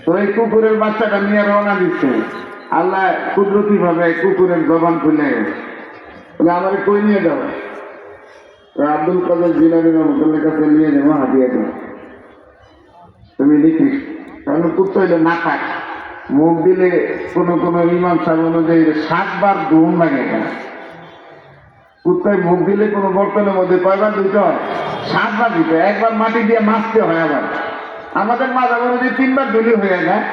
তো এই কুকুরের বাচ্চাটা নিয়ে রওনা দিচ্ছে। আল্লাহ কুদরতি ভাবে কুকুরের জবান খুলে গেছে, আমার কই নিয়ে যাও? আব্দুল কাদের জিলানী রহমতুল্লাহর কাছে নিয়ে যাবো, হাতিয়ে দেবো। তুমি দেখিস, কারণ কুত্তা হইলে না থাক, মুখ দিলে কোনো কোনো ইমাম সাহেব অনুযায়ী 7 বার ধুম লাগে। কুত্তায় মুখ দিলে কোনো বর্তনের মধ্যে কয়বার দিতে হয়? 7 বার দিতে হয়। একবার মাটি দিয়ে মাছতে হয়। আবার আমাদের মাঝাব অনুযায়ী 3 বার ধুলি হয়ে যায়,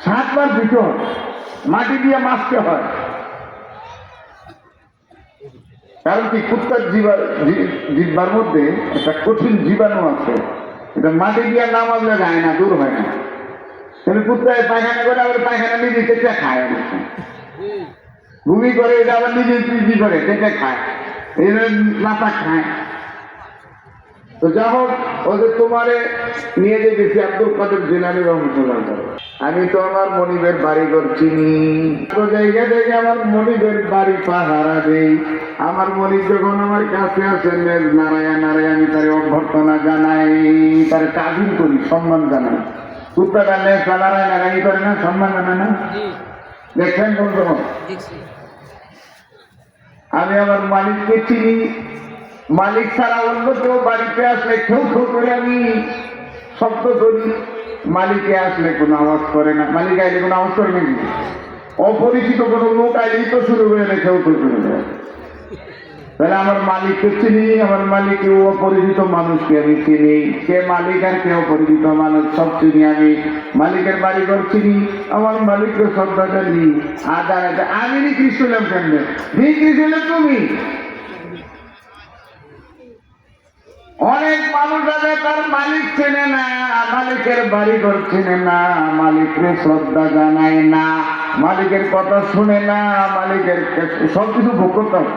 7 বার দিতে হয়, মাটি দিয়ে মাছতে হয়। কারণ কি, কুত্তার জিহ্বার মধ্যে একটা কঠিন জীবাণু আছে, এটা মাটি দিয়ে না মাজলে যায় না, দূর হয় না। কিন্তু কুত্তায় পায়খানা করে আবার পায়খানা নিজে কেটে খায়, ভূমি করে, এটা আবার নিজে কি করে কেটে খায়, এই নাতা খায়। তো যা হোক, ওদের তোমারে নিয়ে যে গেছি আব্দুল কাদের জিলানী রহমতুল্লাহ। আমি তো আমার মনিবের বাড়ি চিনি, তো জায়গা জায়গা আমার মনিবের বাড়ি পাহারা দেই। আমার মনিব যখন আমার কাছে আসেন, নারায়ণ নারায়ণ, আমি তার অভ্যর্থনা জানাই, তার তাজিম করি, সম্মান জানাই। কুত্তাটা নারায়ণ নারায়ণ করে না, সম্মান জানায় না? দেখছেন বলতো, আমি আমার মালিককে চিনি। মালিক ছাড়া অন্য কেউ বাড়িতে আসলে কেউ কেউ করে আমি শব্দ করি, মালিকে আসলে কোনো আওয়াজ করে না। মালিক আইলে কোনো আওয়াজ করে নাকি? অপরিচিত কোনো লোক আইলেই তো শুরু করে না, কেউ তো শুরু করে। তাহলে আমার মালিককে চিনি, আমার মালিক অপরিচিত মানুষকে আমি চিনি। কে মালিক আর কে অপরিচিত মানুষ সব চিনি আমি। মালিকের বাড়িঘর চিনি, আমার মালিককে শ্রদ্ধা জানি। আদার আমি নিকৃষ্ট হলাম কেমনে? নিকৃষ্ট হলে তুমি। অনেক মানুষ আছে তার মালিক চেনে না, মালিকের বাড়িঘর চেনে না, মালিকের শ্রদ্ধা জানায় না, মালিকের কথা শুনে না, মালিকের সবকিছু ভোগ করতে হবে।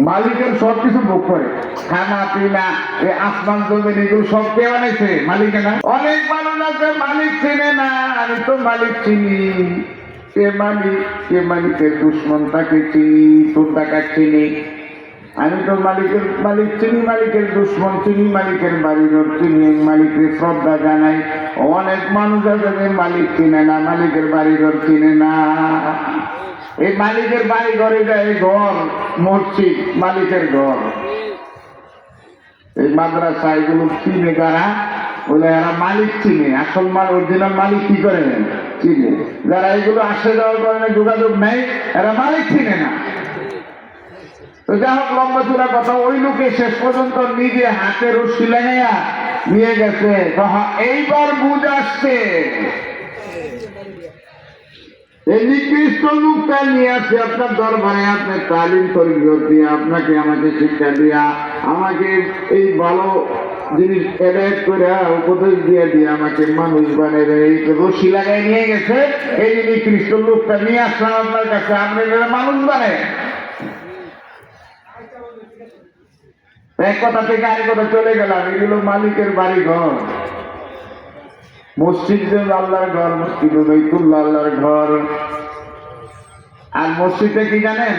মালিকের সবকিছু ভোগ করে, খানা পিনা, এই আসমান জমিন এগুলো সব কে বানাইছে? মালিকে না। অনেক মানুষ আছে মালিক চেনে না, আমি তো মালিক চিনি। কে মালিক? কে মালিকের দুশ্মন তাকে চিনি, তোর টাকা চিনি। আমি তো মালিকের মালিক চিনি, মালিকের দুশ্মন চিনি, মালিকের বাড়িঘর চিনি, মালিকের শ্রদ্ধা জানাই। অনেক মানুষ আছে যে মালিক চিনে না, মালিকের বাড়িঘর চিনে না। এই মালিকের বাড়ি ঘরে যায়, ঘর মসজিদ মালিকের ঘর। এই মাদ্রাসা এগুলো চিনে যারা, বলে এরা মালিক চিনে। আসল অরিজিনাল মালিক কি করে চিনে? যারা এগুলো আসে যাওয়ার কারণে যোগাযোগ নেই, এরা মালিক চিনে না। তো যা হোক, লম্বা চূড়া কথা, ওই লোকে শেষ পর্যন্ত নিজে হাতে রশি লাগাইয়া নিয়ে গেছে। এইবার বুঝ আসছে, এই নিকৃষ্ট লোকটা নিয়ে আসছে আপনার দরবারে, আপনার তালিম তরবিয়ত দিয়া, আপনাকে আমাকে শিক্ষা দিয়া, আমাকে এই ভালো জিনিস এডাইট করে উপদেশ দিয়ে দিয়ে আমাকে মানুষ বানিয়ে এই রশি লাগাই নিয়ে গেছে। এই যে নিকৃষ্ট লোকটা নিয়ে আসলাম আপনার কাছে, আপনি মানুষ বানায়। এক কথা থেকে আরেক কথা চলে গেলাম। এগুলো মালিকের বাড়ি ঘর। মসজিদ আল্লাহর ঘর, মসজিদ বাইতুল্লাহ আল্লাহর ঘর। আর মসজিদে কি জানেন?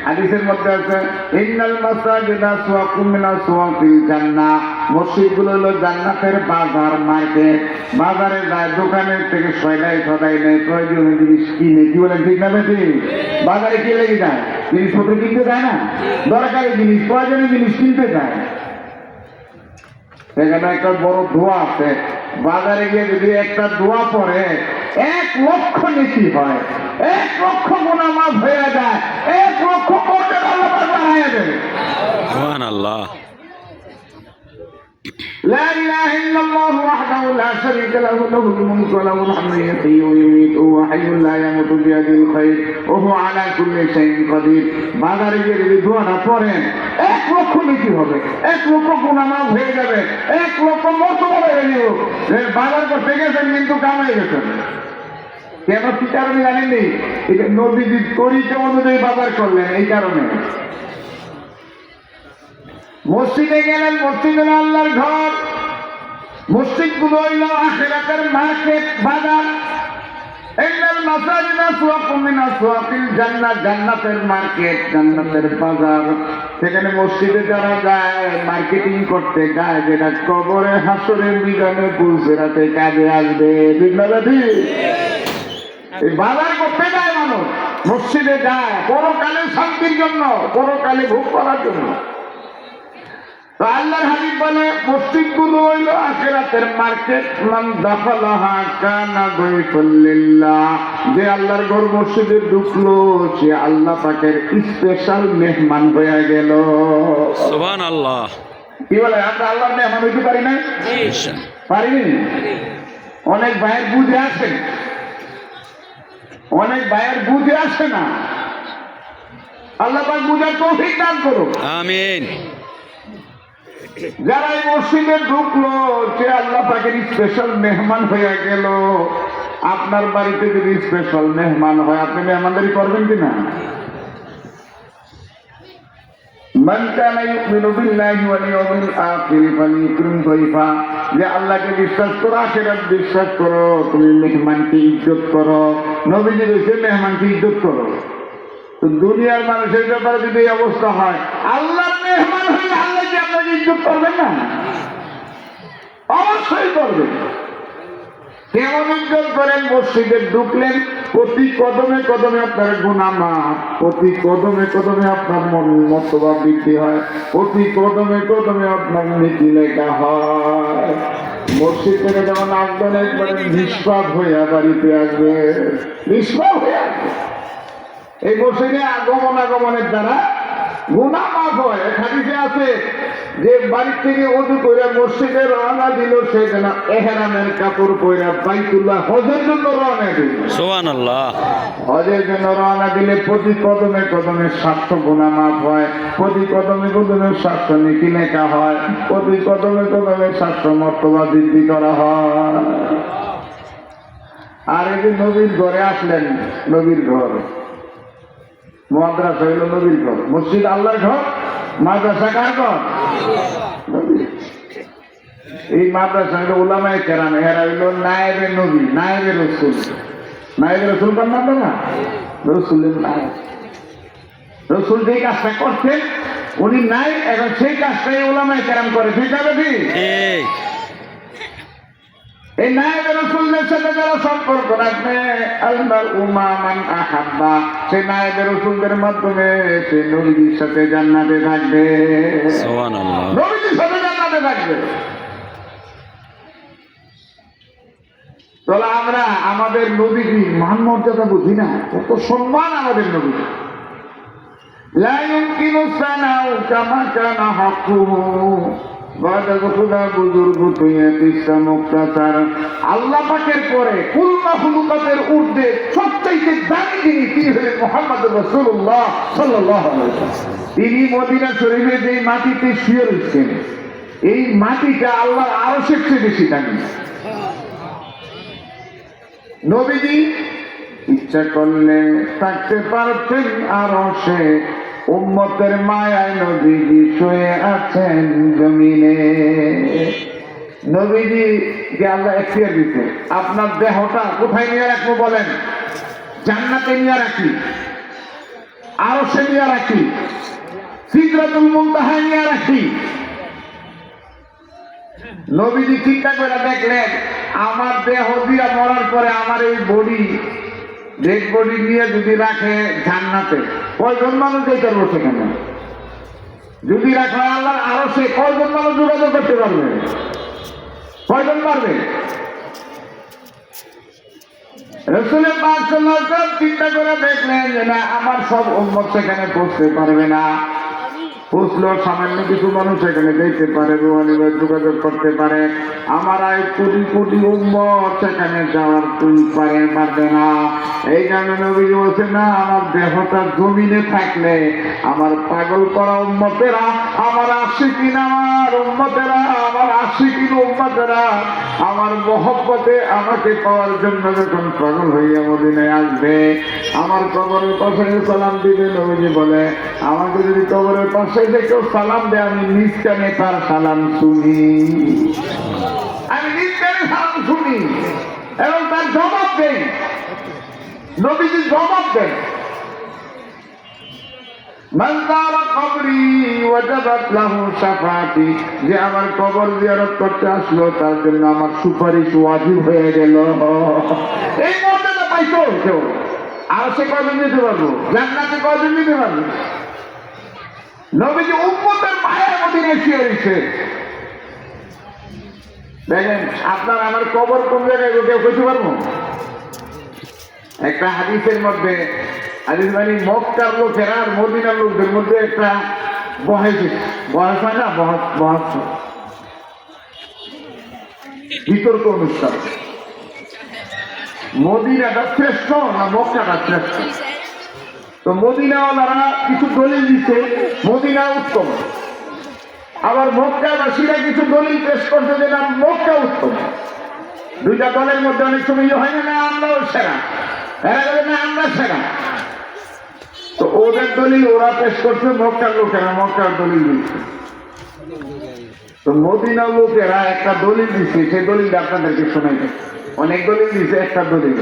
হাদিসের মধ্যে আছে, ইন্নাল মাসাজিদা সুওয়াকুম মিনাস সুওয়াকিল জান্নাহ। মসজিদগুলো হলো জান্নাতের বাজার, মার্কেট। বাজারে যায়, দোকানের থেকে সদাই নেয়, প্রয়োজনীয় জিনিস কিনে। কি বলেন, ঠিক না বেশি? বাজারে কি লেগে যায়? জিনিসপত্র কিনতে যায় না, দরকারি জিনিস, প্রয়োজনীয় জিনিস কিনতে যায়। সেখানে একটা বড় দোয়া আছে, বাজারে গিয়ে যদি একটা দোয়া পড়ে 1 লক্ষ নেকি হয়, 1 লক্ষ গুনাহ মাফ হয়ে যায়, 1 লক্ষ কোটি আল্লাহ বাড়াইয়া দেবে। সুবহানাল্লাহ। لا إله إلا الله وحده لا شريك له له الملك وله الحمد يحيي ويميت وهو حي لا يموت بيده الخير وهو على كل شيء قدير। বাজারে গিয়ে যদি দোয়াটা পড়েন 1 লক্ষ নেকি হবে, 1 লক্ষ গুনাহ মাফ হয়ে যাবে, 1 লক্ষ মর্তবা হয়ে যাবে। বাজার করতে গেছেন কিন্তু কামাই গেছেন। কেন? কি কারণে জানেননি? এটা নবীজি তরিকা অনুযায়ী বাজার করলেন, এই কারণে। মসজিদে গেলেন, মসজিদ হলো আল্লাহর ঘর। মসজিদ গুলো হইল আখিরাতের মার্কেট, বাজার। ইন্নাল মাসাজিদা সুওয়াকুম মিনাস সুওয়াকিল জান্নাহ, জান্নাতের মার্কেট, জান্নাতের বাজার। সেখানে মসজিদে যারা যায় মার্কেটিং করতে যায়, যেটা কবরে হাসরের বিধানে পুলসেরাতে কাজে আসবে। এই বাজার করতে যায় মানুষ, মসজিদে যায় পরকালে শান্তির জন্য, পরকালে ভোগ করার জন্য। তো আল্লাহর হাবিব বলে মসজিদ গুলো হইল আখিরাতের মার্কেট। মান দাখালাহা কানা দাইফাল লিল্লাহ, যে আল্লাহর ঘর মসজিদে ঢুকলো সে আল্লাহ পাকের স্পেশাল মেহমান হয়ে গেল। সুবহানাল্লাহ। কি বলে, আমরা আল্লাহর মেহমান হইতে পারি না? পারিনি। অনেক ভাইয়ের বুঝে আসে, অনেক ভাইয়ের বুঝে আসে না। আল্লাহ পাক বুঝার তৌফিক দান করুন, আমিন। যারা এই মসজিদে ঢুকলো সে আল্লাহ পাকের স্পেশাল মেহমান হয়ে গেল। আপনার বাড়িতে যদি স্পেশাল মেহমান হয়, আপনি মেহমানদারি করবেন কিনা? মান কানা ইউমিনু বিল্লাহি ওয়াল ইয়াউমিল আখির ফালিয়ুকরিম যায়ফা, যে আল্লাহকে বিশ্বাস করো, আখিরাত বিশ্বাস করো, তুমি মেহমানকে ইজ্জত করো। নবীজি বলেছে মেহমানকে ইজ্জত করো। তো দুনিয়ার মানুষের ব্যাপারে যদি এই অবস্থা হয়, আল্লাহর মেহমান হয়ে আল্লাহ কি আপনাকে ইজ্জত করবেন না? অবশ্যই করবেন। কেমন ইজ্জত করেন? মসজিদে ঢুকলেন, প্রতি কদমে কদমে আপনার গুনাহ মাফ, প্রতি কদমে কদমে আপনার মর্তবা বৃদ্ধি হয়, প্রতি কদমে কদমে আপনার নেকি লেখা হয়। মসজিদ থেকে যেমন আসবেন একবারে নিষ্পাপ হইয়া বাড়িতে আসবে, নিষ্পাপ হয়ে আসবে। এই মসজিদে আগমনের দ্বারা গুনাহ মাফ হয়। হাদিসে আছে যে বাড়ির থেকে ওযু করে মসজিদে রওনা দিল, সে যেন ইহরামের কাপড় পরে বাইতুল্লাহ হজের জন্য রওনা দিল। সুবহানাল্লাহ। হজের জন্য রওনা দিলে প্রতি কদমে কদমে 700 গুনাহ মাফ হয়, প্রতি কদমে কদমে 700 নেকি লেখা হয়, প্রতি কদমে কদমে 700 মর্তবা বৃদ্ধি করা হয়। আর এই যে নবীর ঘরে আসলেন, নবীর ঘর, মাদ্রাসা হইল নবীর ঘর, মসজিদ আল্লাহর ঘর, মাদ্রাসা কার ঘর? এই মাদ্রাসা হইল উলামায়ে কেরাম, এরা হইল নায়েবে নবী, নায়েবে রসুল। নায়েবে রসুল কার নাম না? রসুলের নায়েব। রসুল যেই কাজটা করতেন উনি নাই, এখন সেই কাজটাই উলামায়ে কেরাম করে। ঠিক আছে? ঠিক। এই নায়েবে রসুলের সাথে যারা সম্পর্ক রাখবে, আল্লাহর উমা মান আহাব্বা, সেই নায়েবে রসুলদের মাধ্যমে সে নবীর সাথে জান্নাতে থাকবে। সুবহানাল্লাহ। নবীর সাথে জান্নাতে থাকবে। তাহলে আমরা আমাদের নবীর মান মর্যাদা বুঝি না, কত সম্মান আমাদের নবীর। লা ইউমকিনু সানাউ কামা কানা হাক্কুহু, আল্লাহ পাকের পরে কুল মাখলুকাতের ঊর্ধ্বে সবচাইতে দামি তিনি হলেন মুহাম্মদ রাসূলুল্লাহ সাল্লাল্লাহু আলাইহি ওয়াসাল্লাম। তিনি মদিনা শরীফে যে মাটিতে শুয়ে রয়েছেন, এই মাটিটা আল্লাহর আরশের চেয়ে বেশি দামি। নবীজি ইচ্ছা করলে থাকতে পারতেন আরশে, উম্মতের মায়ায় নবীজি শুয়ে আছেন জমিনে। নবীজিকে আল্লাহ এখতিয়ার দিতে, আপনার দেহটা কোথায় নিয়ে রাখবো বলেন? জান্নাতে নিয়ে রাখি, আরশে নিয়ে রাখি, সিদরাতুল মুনতাহায় নিয়ে রাখি। নবীজি চিন্তা করে দেখলেন, আমার দেহ দিয়া মরার পরে আমার এই বডি, ডেড বডি নিয়ে যদি রাখে জান্নাতে, কয়জন মানুষ যেতে পারবো সেখানে? যদি রাখা আল্লাহর আরশে, কয়জন মানুষ যোগাযোগ করতে পারবে? কয়জন পারবে? রাসূল পাক সাল্লাল্লাহু আলাইহি ওয়াসাল্লাম চিন্তা করে দেখলেন যে না, আমার সব উম্মত সেখানে পৌঁছতে পারবে না। বুঝলো সামান্য কিছু মানুষ এখানে যেতে পারে, রুহানিভাবে যোগাযোগ করতে পারে। আমার এই কোটি কোটি উম্মত সেখানে যাওয়ার পারবে না। এই কারণে নবী বলছে না, আমার দেহটা জমিনে থাকলে আমার পাগল করা উম্মতেরা, আমার আশিকিন, আমার উম্মতেরা, আমার আশিকিন উম্মতেরা আমার মহব্বতে আমাকে পাওয়ার জন্য যখন পাগল হইয়া মদিনায় আসবে, আমার কবরের পাশে সালাম দিবে। নবীজি বলে, আমাকে যদি কবরের পাশে যে কেউ সালাম দেয়, আমি নিজ কানে তার সালাম শুনি, আমি নিজ কানে সালাম শুনি এবং তার জবাব দেই। নবীজি জবাব দেন, মান যারা কবরি ওয়াজাবাত লাহু শাফাআতি, যে আমার কবর জিয়ারত করতে আসলো তার জন্য আমার সুপারিশ ওয়াজিব হয়ে গেল। এই মর্যাদা পাইছো কেউ? আর সে কয়জন যেতে পারবো? জান্নাতে কয়জন যেতে পারবো? নবীজি উম্মতের মায়ের মদিনায় শুয়ে রয়েছে। দেখেন আপনার আমার কবর কোন জায়গায় কেউ কইতে পারবো? একটা হাদিসের মধ্যে, হাদিস মানে মক্কার লোকেরা আর মদিনার লোকদের মধ্যে একটা বয়স হয় না, বয়স বিতর্ক অনুষ্ঠান। মদিনাটা শ্রেষ্ঠ না মক্কাটা শ্রেষ্ঠ? তো মদিনাওয়ালারা কিছু দলিল দিচ্ছে মদিনা উত্তম, আবার মক্কাবাসীরা কিছু দলিল পেশ করছে যে না মক্কা উত্তম। দুইটা দলের মধ্যে অনেক সময় হয় না, আমরাও সেরা, এরা বলে না আমরা সেরা। তো ওদের দলিল ওরা পেশ করছে, মক্কার লোকেরা মক্কার দলিল দিচ্ছে। তো মদিনা লোকেরা একটা দলিল দিচ্ছে, সেই দলিলটা আপনাদেরকে শোনাই। অনেক দলিল দিচ্ছে, একটা দলিল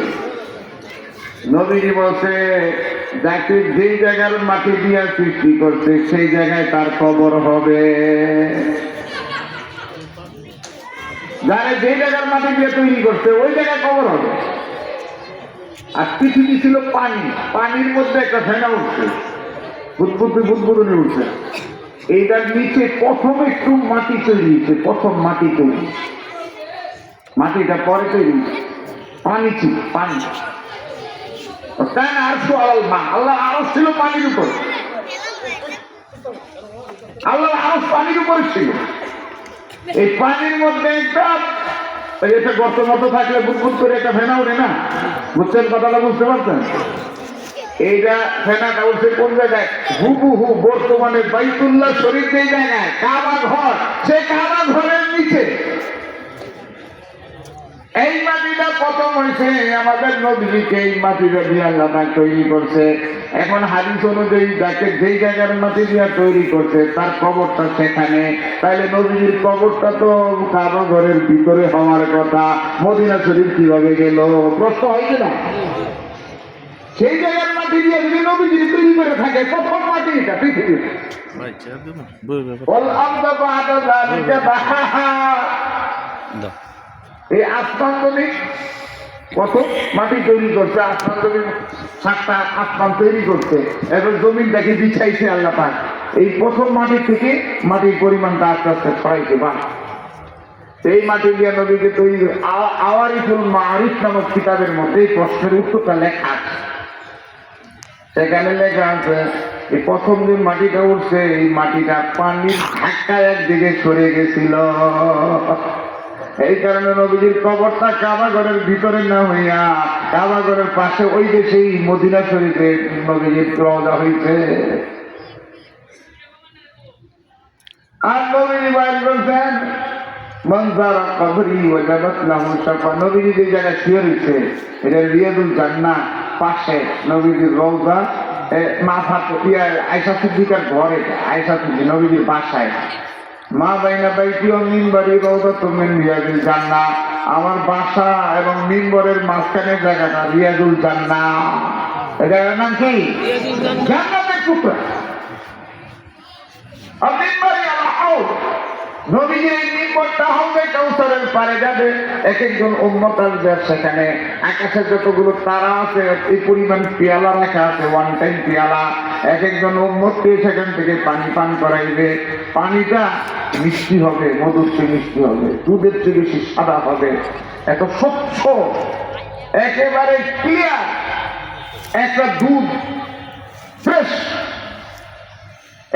নবীজি বলছে যাকে যেই জায়গার মাটি দিয়া সৃষ্টি করছে সেই জায়গায় তার কবর হবে। যারা যেই জায়গার মাটি দিয়ে তৈরি করছে ওই জায়গায় কবর হবে। আর পৃথিবী ছিল পানি, পানির মধ্যে একটা ফেনা উঠছে, বুদবুদে উঠছে। এইটার নিচে প্রথম একটু মাটি তৈরি হচ্ছে, প্রথম মাটি তৈরি, মাটিটা পরে তৈরি, পানি ছিল, পানি। আল্লাহ আরশ ছিল পানির উপর, আল্লাহ আরশ পানির উপর ছিল। এই পানির মধ্যে একটা গর্ত মতো থাকলে বুদবুদ করে একটা ফেনা উঠে না, বুঝছেন কথাটা? বুঝতে পারছেন? এইটা ফেনাটা উঠছে কোন জায়গায়? হুবহু বর্তমানে বাইতুল্লাহ শরীফ যেই জায়গায় কাবা ঘর, সে কাবা ঘরের নিচে এই মাটিটা প্রথম হয়েছে। আমাদের নবীকে এই মাটিটা দিয়ে আল্লাহ তৈরি করছে। এখন হাদিস অনুযায়ী যাকে যেই জায়গার মাটি দিয়ে তৈরি করছে তার কবরটা সেখানে, তাইলে নবীজির কবরটা তো কাবা ঘরের ভিতরে হওয়ার কথা, মদিনা শরীফ কিভাবে গেল? প্রশ্ন হয়েছে না? সেই জায়গার মাটি দিয়ে যদি নবীজি তৈরি করে থাকে, প্রথম মাটি এটা পৃথিবীর। এই আসমান জমি প্রথম মাটি তৈরি করছে, আসমান জমি 7টা আসমান তৈরি করছে, এবার জমিনটাকে বিছাইছে আল্লাহ পাক। এই প্রথম মাটি থেকে মাটির পরিমাণটা আস্তে আস্তে ছড়াইছে। বা এই মাটি দিয়ে নদীকে তৈরি করে আওয়ারিফুল মারিফ নামক কিতাবের মধ্যে এই প্রশ্নের উত্তরটা লেখা আছে। সেখানে লেখা আছে এই প্রথম যে মাটিটা উঠছে এই মাটিটা পানির ধাক্কায় একদিকে সরে গেছিল। এই কারণে নবীজির কবরটা কাবা ঘরের ভিতরে না হইয়া কাবা ঘরের পাশে ওই দেশেই মদিনা শরীফে নবীজির রওজা হয়েছে। আর নবীজি বয়ান করছেন মনজারা কবরি ওয়াজাবাত লাহু শাফাআত। নবীজি যে জায়গায় শুয়ে রয়েছে এটা রিয়াদুল জান্নাহ, পাশে নবীজির রওজা, মাথা আয়েশা সিদ্দিকার ঘরে, আয়েশা সিদ্দিক নবীজির বাসায়। মা বাইনা বাইতি ও মিম্বরি রওযাতুম মিন রিয়াদিল জান্নাহ, আমার বাসা এবং মিম্বরের মাঝখানে জায়গাটা রিয়াদুল জান্নাহ। এই জায়গার নাম কি? জান্নাতের টুকরা। আর মিম্বরি আল হাউদ, নবীজির এই মিম্বরটা হবে কাউসারের পারে যাবে। এক একজন উম্মত আসবে, সেখানে আকাশে যতগুলো তারা আছে এই পরিমাণ পেয়ালা রাখা আছে, ওয়ান টাইম পেয়ালা। এক একজন উম্মতকে সেখান থেকে পানি পান করাইবে। পানিটা মিষ্টি হবে, মধুর চেয়ে মিষ্টি হবে, দুধের চেয়ে বেশি সাদা হবে, এত স্বচ্ছ, একেবারে ক্লিয়ার একটা দুধ, ফ্রেশ।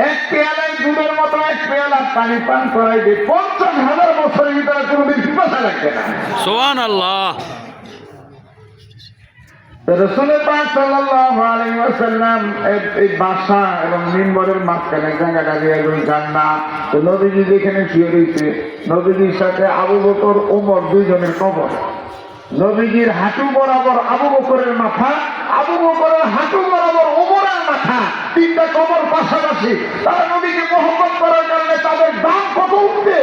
এক পেয়ালায় দুধের মতো এক পেয়ালা পানি পান করাইবে। 50,000 বছরের ভিতরে কোনোদিন পিপাসা লাগবে না। সুবহানাল্লাহ। রাসূল পাক সাল্লাল্লাহু আলাইহি ওয়াসাল্লাম এই বাসা এবং মিম্বরের মাঝখানে জায়গাটা রিয়াদুল জান্নাহ। তো নবীজি যেখানে শুয়ে রয়েছে, নবীজির সাথে আবু বকর ওমর দুইজনের কবর। নবীজির হাঁটু বরাবর আবু বকরের মাথা, আবু বকরের হাঁটু বরাবর ওমরের মাথা, 3টা কবর পাশাপাশি। তারা নবীকে মহব্বত করার কারণে তাদের দাম কত উঠবে।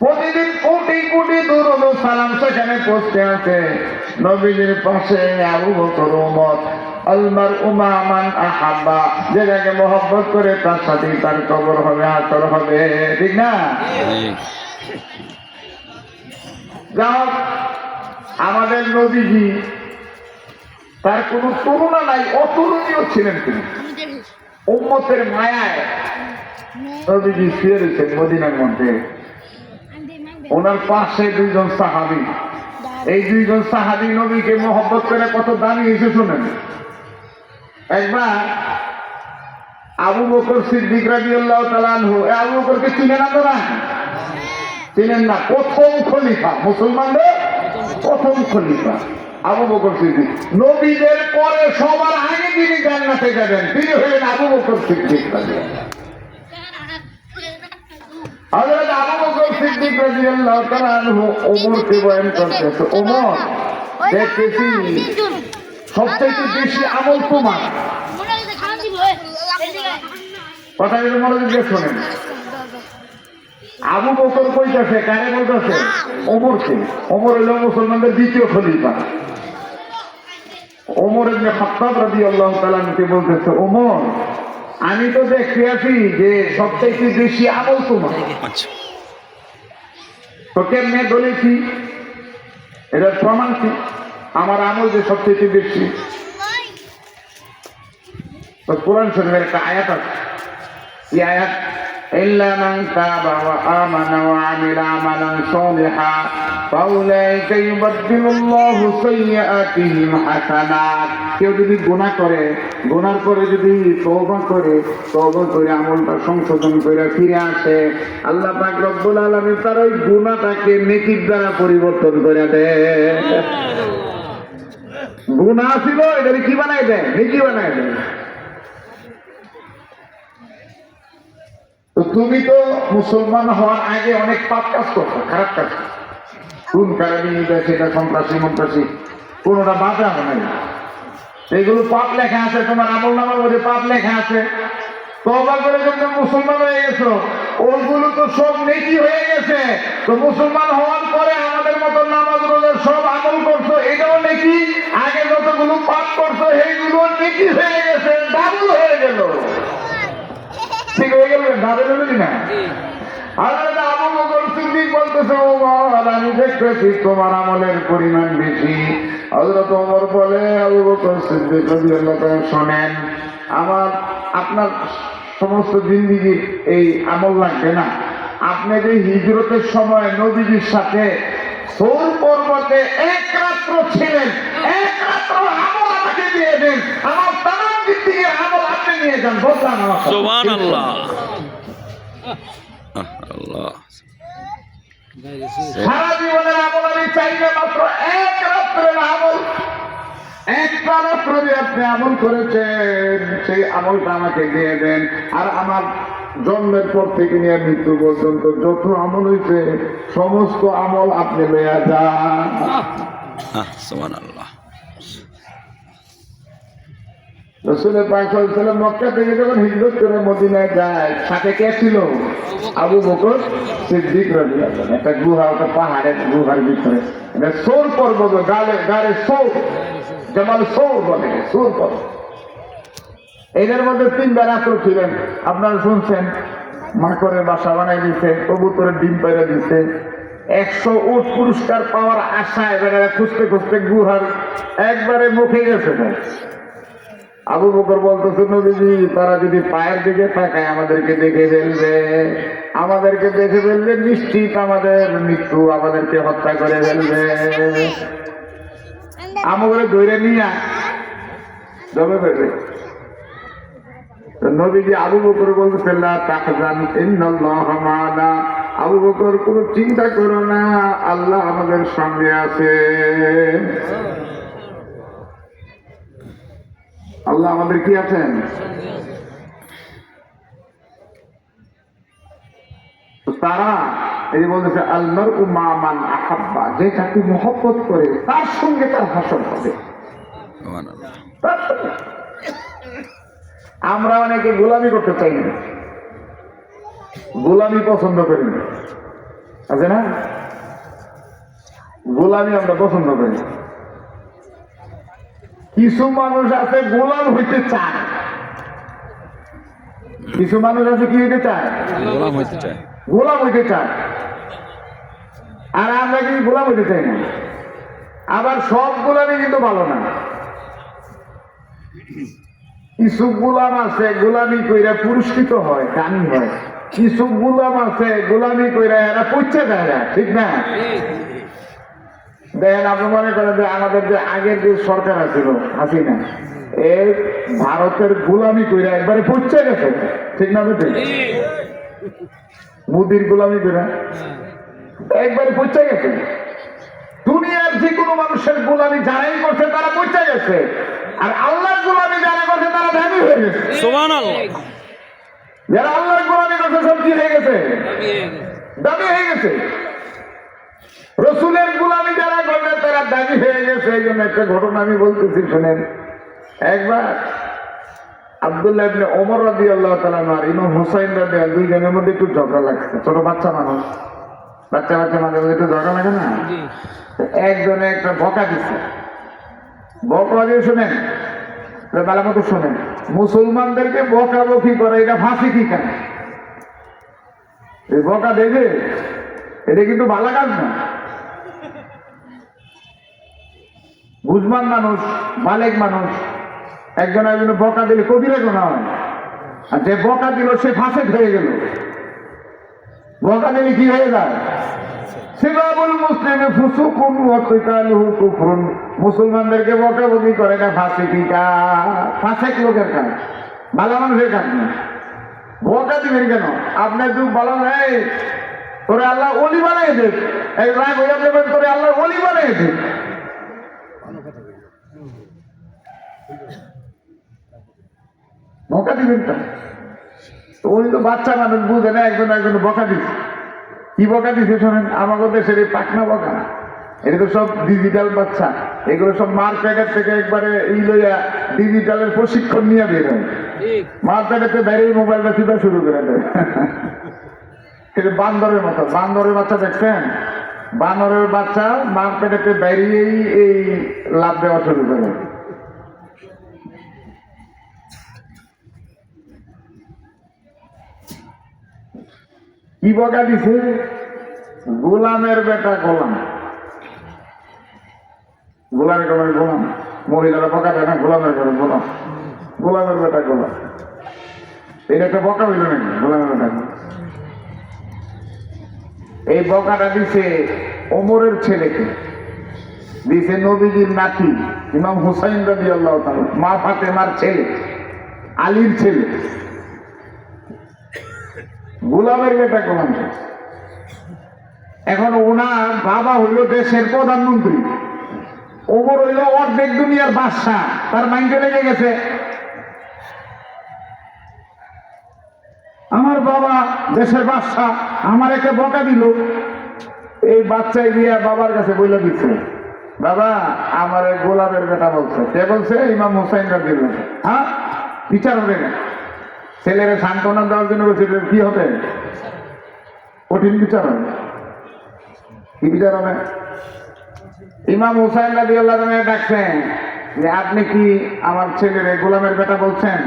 প্রতিদিন কোটি কোটি দুরূদ ও সালাম সেখানে পৌঁছতে আছে। নবীজির পাশে আবু বকর ওমর, আল মারউ মা মান আহাব্বা, যে যাকে মহব্বত করে তার সাথেই তার কবর হবে, হাসর হবে, ঠিক না? যাও, আমাদের নবীজি তার কোনো তুলনা নাই, অতুলনীয় ছিলেন তিনি। উম্মতের মায়ায় নবীজি শুয়ে রয়েছেন মদিনার মধ্যে, ওনার পাশে দুইজন সাহাবী। এই দুইজন সাহাবী নবীকে মহব্বত করে কত দামি এসে শোনেন। একবার আবু বকর সিদ্দিক রাদিয়াল্লাহু তাআলা আনহু, আবু বকরকে চিনেন আপনারা? চিনেন না? প্রথম খলিফা, মুসলমানদের প্রথম খলিফা আবু বকর সিদ্দিক। নবীদের পরে সবার আগে যিনি জান্নাতে যাবেন তিনি হলেন আবু বকর সিদ্দিক রাদিয়াল্লাহু। হযরত আবু বকর সিদ্দিক রাদিয়াল্লাহু তাআলা আনহু ওমরকে বয়ান করতেছে, ওমর দেখতেছি সবচেয়ে বেশি আমল তোমার। কথাগুলো মনোযোগ দিয়ে শোনেন। আবু বকর কইতাছে, কারে বলতেছে? ওমরকে। ওমর হইল মুসলমানদের দ্বিতীয় খলিফা। ওমর ইবনে খাত্তাব রাদিয়াল্লাহু তাআলা আনহু বলতেছে, ওমর আমি তো দেখতে আছি যে সবচেয়ে বেশি আমল তোমার। আচ্ছা, তো কেমনে বলেছি? এটার প্রমাণ কি? আমার আমল যে সবচেয়ে বেশি। তো কোরআন শরীফের একটা আয়াত আছে, এই আয়াত ইল্লা মান তাবা ওয়া আমানা ওয়া আমিলা আমালান সালিহা ফাউলাইকা ইউবাদদিলুল্লাহু সাইয়্যাতিহিম হাসানাত। কেউ যদি গুনাহ করে, গুনার পরে যদি তওবা করে আমলটা সংশোধন করে ফিরে আসে, আল্লাহ পাক রব্বুল আলামিন তার ওই গুনাহটাকে নেকির দ্বারা পরিবর্তন করে দেয়। গুনাহ ছিল, এটাকে কি বানায় দেয়? নেকি বানায় দেয়। তো তুমি তো মুসলমান হওয়ার আগে অনেক পাপ কাজ করছো, খারাপ কাজ, খুন কারাবি, সেটা সন্ত্রাসী কোনোটা বাধা নাই। এগুলো পাপ লেখা আছে, তোমার আমল নামার মধ্যে পাপ লেখা আছে। তওবা করে যখন মুসলমান হয়ে গেছো, ওগুলো তো সব নেকি হয়ে গেছে। তো মুসলমান হওয়ার পরে আমাদের মতো নামাজ রোজা সব আমল করছো, এটাও নেকি। আগে যতগুলো পাপ করছো সেইগুলো নেকি হয়ে গেছে, ডাবল হয়ে গেল। ঠিক হয়ে গেল, ডাবল হলো কিনা? হযরত আবু বকর সিদ্দিক বলতেছে, ওমর আমি দেখতেছি তোমার আমলের পরিমাণ বেশি। হযরত ওমর বলে, আবু বকর সিদ্দিক রাদিয়াল্লাহু তাআলা শোনেন, আপনার সমস্ত জিন্দেগির এই আমল লাগবে না। আপনি যে হিজরতের সময় নবীজির সাথে সৌর পর্বতে এক রাত্র ছিলেন, এক রাত্র আমল আমাকে দিয়ে দেন, আমার তামাম জিন্দেগির আমল আপনি নিয়ে যান। বললাম সুবহানাল্লাহ। আল্লাহ, সারা জীবনের আমল আমি চাই না, মাত্র এক রাত্রের আমল। একটা রাত্র যে আপনি আমল করেছেন সেই আমলটা আমাকে দিয়ে দেন, আর আমার জন্মের পর থেকে নিয়ে মৃত্যু পর্যন্ত যত আমল হয়েছে সমস্ত আমল আপনি লইয়া যান। সুবহানাল্লাহ। রাসূল পাক সাল্লাল্লাহু আলাইহি ওয়াসাল্লাম মক্কা থেকে যখন হিজরত করে মদিনায় যায়, সাথে কে ছিল? আবু বকর সিদ্দিক রাদিয়াল্লাহু আনহু। একটা গুহা, একটা পাহাড়ের গুহার ভিতরে, এটা সৌর পর্বত, গাড়ে সৌর, জামাল সৌর বলে, সৌর পর্বত। এদের মধ্যে 3 রাত্র ছিলেন। আপনারা শুনছেন, মাকড়ের বাসা বানাই দিচ্ছে, কবুতরের ডিম পাইরা দিচ্ছে। 100 উট পুরস্কার পাওয়ার আশায় বেড়ারা খুঁজতে খুঁজতে গুহার একবারে মুখে গেছে। আবু বকর বলতেছে, নবীজি তারা যদি পায়ের দিকে তাকায় আমাদেরকে দেখে ফেলবে, নিশ্চিত আমাদের মৃত্যু, আমাদেরকে হত্যা করে ফেলবে। আমাকে ধরে নিয়ে জমে ফেলবে। নবীজি আবু বকর বলতেছে, লা তাহজান ইন্নাল্লাহা মা'ানা। আবু বকর কোনো চিন্তা করো না, আল্লাহ আমাদের সঙ্গে আছে। আল্লাহ আমাদের কি আছেন? তারা এই বলতেছে, আল মারউ মা মান আহাব্বা, যে যাকে মহব্বত করে তার সঙ্গে তার হাসর হবে। আমরা অনেকে গোলামি করতে চাই না, গোলামি পছন্দ করি না, আছে না? গোলামি আমরা পছন্দ করি। কিছু মানুষ আছে গোলাম হইতে চায়, কিছু মানুষ আছে কি হইতে চায়, গোলাম হইতে চায়। গোলাম হইতে চায়। আর আমরা কিন্তু গোলাম হইতে চাই না। আবার সব গোলামি কিন্তু ভালো না। কিছু গোলাম আছে গোলামি কইরা পুরস্কৃত হয়, দামি হয়। কিছু গোলাম আছে গোলামি কইরা এরা পৌঁছে দেয় না, ঠিক না? দেখেন, আপনি মনে করেন যে আমাদের যে আগের যে সরকার আছিল হাসিনা, এই ভারতের গোলামি কইরা একবারে পৌঁছে গেছে, ঠিক না? ঠিক, মোদির গোলামি কইরা একবারে পৌঁছে গেছে। দুনিয়ার যে কোনো মানুষের গোলামি যারাই করছে তারা পৌঁছে গেছে, আর আল্লাহর গোলামি যারা করছে তারা দামি হয়ে গেছে। সুবহানাল্লাহ। যারা আল্লাহর গোলামি করছে সব কি হয়ে গেছে, দামি হয়ে গেছে। রসুলের গোলামি যারা করবে তারা দামি হয়ে গেছে। এই জন্য একটা ঘটনা আমি বলতেছি, শোনেন। একবার আব্দুল্লাহ ইবনে ওমর রাদিয়াল্লাহু তাআলা আর ইমাম হুসাইন রাদিয়াল্লাহু, দুইজনের মধ্যে একটু ঝগড়া লাগছে। ছোট বাচ্চা মানুষ, বাচ্চা বাচ্চা মাঝে মাঝে একটু ঝগড়া লাগে না? একজনে একটা বকা দিচ্ছে। বকা দিয়ে শোনেন, ভালো মতো শোনেন, মুসলমানদেরকে বকাবকি করে এটা ফাঁসি কি কেন? এই বকা দেবে, এটা কিন্তু ভালো কাজ না। বুঝমান মানুষ, মালিক মানুষ, একজন একজন বকা দিলে কবিরা গুনাহ হয়, আর যে বকা দিল সে ফাঁসেক হয়ে গেল। বকা দিলে কি হয়ে যায়? সিবাবুল মুসলিমে ফুসুকুন ওয়া কিতালুহু কুফরুন। মুসলমানদেরকে বকাবকি করে না ফাসিকি কাজ, ফাসেক লোকের কাজ, ভালো মানুষের কাজ না। বকা দিবেন কেন? আপনার যুগ ভালো নাই, তোরে আল্লাহ ওলি বানাই দেন। এই রাগ হইয়া দেবেন, তোরে আল্লাহ ওলি বানাই দেন। বকা দিবেন কেন? উনি তো বাচ্চা মানুষ, বুঝে না। একজন একজন বকা দিচ্ছে। কি বকা দিচ্ছে শোনেন, আমাদের দেশের এই পাকনা বকা, এটা তো সব ডিজিটাল বাচ্চা। এগুলো সব মার্কেটের থেকে একবারে এই লইয়া ডিজিটালের প্রশিক্ষণ নিয়ে বের হয়। মার্কেটেতে বাইরে মোবাইলটা চিপা শুরু করে দেয়। এটা বান্দরের মতো। বান্দরের বাচ্চা দেখছেন? বান্দরের বাচ্চা মার্কেটেতে বাইরেই এই লাভ দেওয়া শুরু করে। কি বকা দিছে? গোলামের বেটা গোলাম। গোলামের ঘরে গোলাম। মহিলারা বকা দেয় না, গোলামের ঘরে গোলাম। গোলামের বেটা গোলাম, এটা একটা বকা হইল নাকি? গোলামের বেটা গোলাম। এই বকাটা দিছে ওমরের ছেলেকে, দিছে নবীজির নাতি ইমাম হুসাইন রাদিয়াল্লাহু তাআলা, মা ফাতেমার ছেলে, আলীর ছেলে। গোলামের বেটা গোলাম। এখন ওনার বাবা হইল দেশের প্রধানমন্ত্রী, ওমর হইল অর্ধেক দুনিয়ার বাদশা। তার মাইন্ডে লেগে গেছে, আমার বাবা দেশের বাদশা, আমার একে বকা দিল। এই বাচ্চাই গিয়া বাবার কাছে বইলা দিচ্ছে, বাবা আমার গোলামের বেটা বলছে। কে বলছে? ইমাম হুসাইন রাদিয়াল্লাহু তাআলা। হ্যাঁ, বিচার হবে না। ছেলেরা সান্ত্বনা দেওয়ার জন্য বলছে, কি হবে? কঠিন বিচার হবে। কি বিচার হবে? ইমাম হুসাইন রাদিয়াল্লাহু তাআলা ডাকছেন যে, আপনি কি আমার ছেলের গোলামের বেটা বলছেন?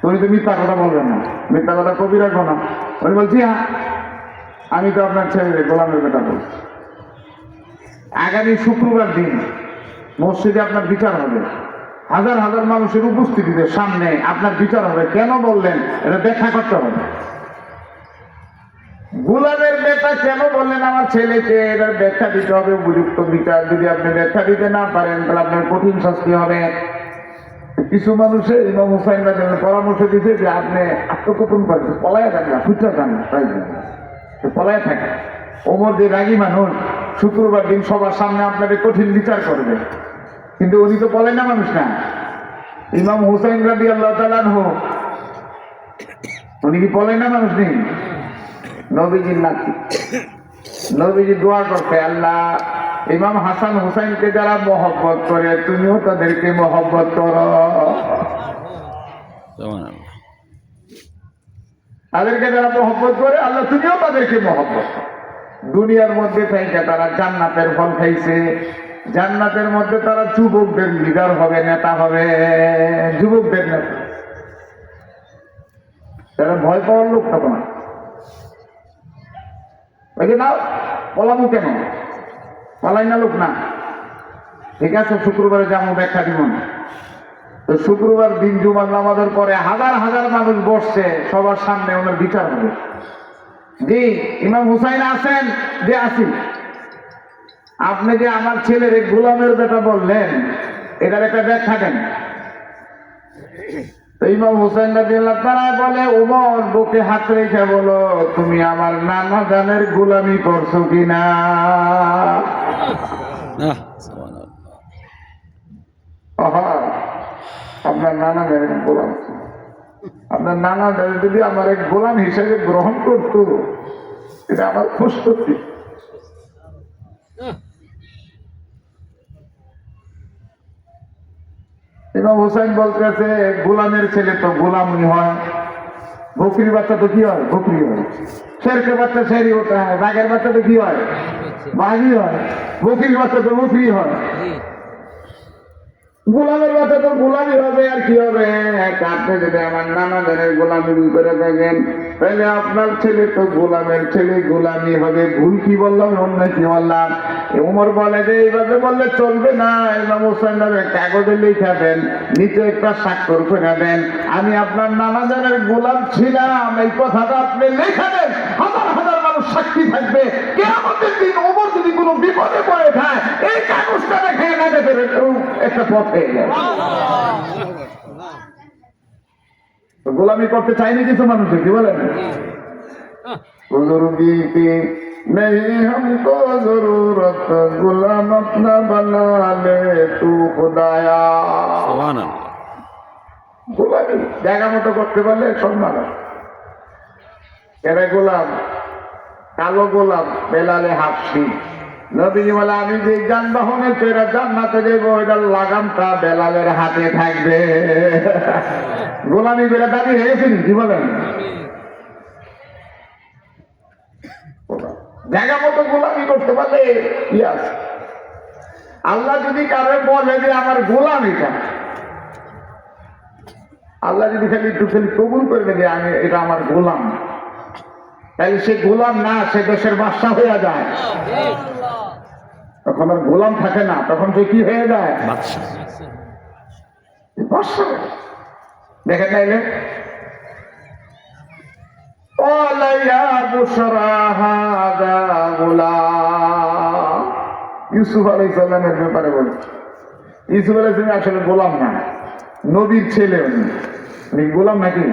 উনি তো মিথ্যা কথা বলবেন না, মিথ্যা কথা কবিরা গোনা। উনি বলছি, হ্যাঁ আমি তো আপনার ছেলের গোলামের বেটা বলছি। আগামী শুক্রবার দিন মসজিদে আপনার বিচার হবে, হাজার হাজার মানুষের উপস্থিতিতে সামনে আপনার বিচার হবে। কেন বললেন এটা ব্যাখ্যা করতে হবে। গোলামের বেটা কেন বললেন আমার ছেলেকে, এটার ব্যাখ্যা দিতে হবে, উপযুক্ত বিচার। যদি আপনি ব্যাখ্যা দিতে না পারেন তাহলে আপনার কঠিন শাস্তি হবে। কিছু মানুষে ইমাম হুসাইন রাদিয়াল্লাহু পরামর্শ দিতে যে আপনি আত্মগোপন করেন, পলায় থাকেন না, ফুটে যান না, পলায় থাকে। ওমর যে রাগী মানুষ, শুক্রবার দিন সবার সামনে আপনাদের কঠিন বিচার করবে। কিন্তু উনি তো বলেন না মানুষ না। ইমাম হুসাইন রাদিয়াল্লাহু তাআলা আনহু, উনি কি বলেন না মানুষ নেই? নবীজির নাতি, নবীজি দোয়া করতে, আল্লাহ ইমাম হাসান হুসাইনকে যারা মহব্বত করে তুমিও তাদেরকে মহব্বত করো। তাদেরকে যারা মহব্বত করে আল্লাহ তুমিও তাদেরকে মহব্বত করো। দুনিয়ার মধ্যে থেকে তারা জান্নাতের ফল খাইছে, জান্নাতের মধ্যে তারা যুবকদের লিডার হবে, নেতা হবে, যুবকদের নেতা। তারা ভয় পাওয়ার লোক তখন ওই যে না পলামু কেন, পলাই না লোক না, ঠিক আছে শুক্রবারে যেমন ব্যাখ্যা দিব না। তো শুক্রবার দিন জুমার নামাজের পরে হাজার হাজার মানুষ বসছে, সবার সামনে ওনার বিচার হবে। জি ইমাম হুসাইন আছেন? যে আসি। আপনি যে আমার ছেলের গোলামের বেটা বললেন, এটার একটা ব্যাখ্যা দেন। তো ইমাম হুসাইন রাদিয়াল্লাহু তাআলা বলে, ওমর বুকে হাত রেখে বলো, তুমি আমার নানা জানের গোলামি করছো কিনা? আপনার নানা জানের গোলাম, আপনার নানা জানের যদি আমার এক গোলাম হিসেবে গ্রহণ করতো, এটা আমার খুশ করতে। ইমাম হুসাইন বলতেছে, গোলামের ছেলে তো গোলামই হয়, বকরির বাচ্চা তো কি হয়? বকরি হয়। শেরকে বাচ্চা শেরি হতে হয়, বাঘের বাচ্চা তো কি হয়? বাঘই হয়। বকরির বাচ্চা তো বকরি হয়। গোলামের বাচ্চা তো গোলামি হবে, আর কি হবে? আপনি যদি আমার নানা জানের গোলামি করে থাকেন, তাহলে আপনার ছেলে তো গোলামের ছেলে, গোলামি হবে। ভুল কি বললাম, অন্য কি বললাম? উমর বলে যে এইভাবে বললে চলবে না, ইমাম হোসেন কাগজে লিখে দেন, নিচে একটা স্বাক্ষর করে দেন, আমি আপনার নানা জানের গোলাম ছিলাম, এই কথাটা আপনি লিখে দেন। হাজার হাজার মানুষ সাক্ষী থাকবে, কিয়ামতের দিন ওমর যদি কোনো বিপদে পড়ে যায়, এই কাগজটা দেখে না দেখে একটা পথ হয়ে যায়। গোলামি করতে চাইনি কিছু মানুষের, কি বলেন? বুজুর্গি কি नहीं हमको जरूरत गुलाम अपना बना ले तू खुदाया। গোলামি জায়গা মতো করতে পারলে সম্মান। এরা গোলাম, কালো গোলাম বেলালে হাফসি। নবীজি বলে, আমি যে যানবাহনে চড়ে জান্নাতে যাবো, এটার লাগামটা বেলালের হাতে থাকবে। গোলামি বেলা দাঁড়িয়ে হয়ে গেছেন, কি বলেন? জায়গা মতো গোলামি করতে পারলে কি আছে? আল্লাহ যদি কারো বলে যে আমার গোলাম এটা, আল্লাহ যদি খালি একটু খালি কবুল করবে যে আমি এটা আমার গোলাম, তাহলে সে গোলাম না, সে দেশের বাদশা হয়ে যায়। তখন আর গোলাম থাকে না, তখন সে কি হয়ে যায়? বাদশা। দেখেন নাইলে ইউসুফ আলাইহিস সালামের ব্যাপারে বলে, ইউসুফ আলাইহিস সালাম আসলে গোলাম না, নবীর ছেলে। উনি গোলাম নাকি?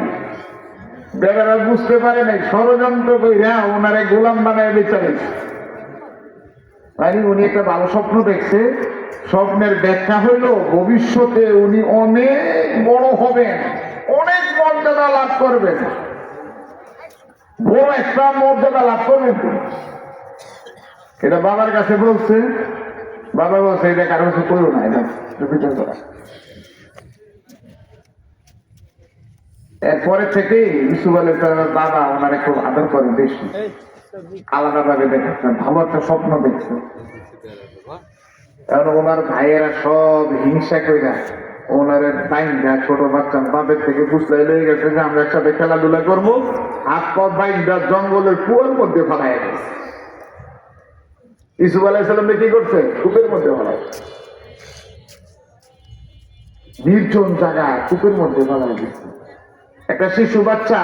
বেচারা বুঝতে পারে নাই, ষড়যন্ত্র কইরা ওনারে গোলাম বানায় বেচারে। উনি একটা ভালো স্বপ্ন দেখছে, স্বপ্নের ব্যাখ্যা হইল ভবিষ্যতে উনি অনেক বড় হবেন, অনেক মর্যাদা লাভ করবেন, বড় একটা মর্যাদা লাভ করবেন। এটা বাবার কাছে বলছে, বাবা বলছে এটা কারো কাছে করো না, এটা বিচার করা। এরপরে থেকে ইউসুফ আলাইহিস সালামের বাবা ওনারে খুব আদর করে, বেশি আলাদা ভাবে দেখেছেন, ভালো একটা স্বপ্ন দেখছে। কারণ ওনার ভাইয়েরা সব হিংসা কইরা ওনার বাইন্দা, ছোট বাচ্চা বাপের থেকে বুঝতে লেগে গেছে যে আমরা একসাথে খেলাধুলা করবো, হাত পা বাইন্দা জঙ্গলের কুয়োর মধ্যে ফেলাই গেছে। ইউসুফ আলাইহিস সালাম কি করছে? কূপের মধ্যে ফেলাই, নির্জন জায়গা কূপের মধ্যে ফেলাই দিচ্ছে। একটা শিশু বাচ্চা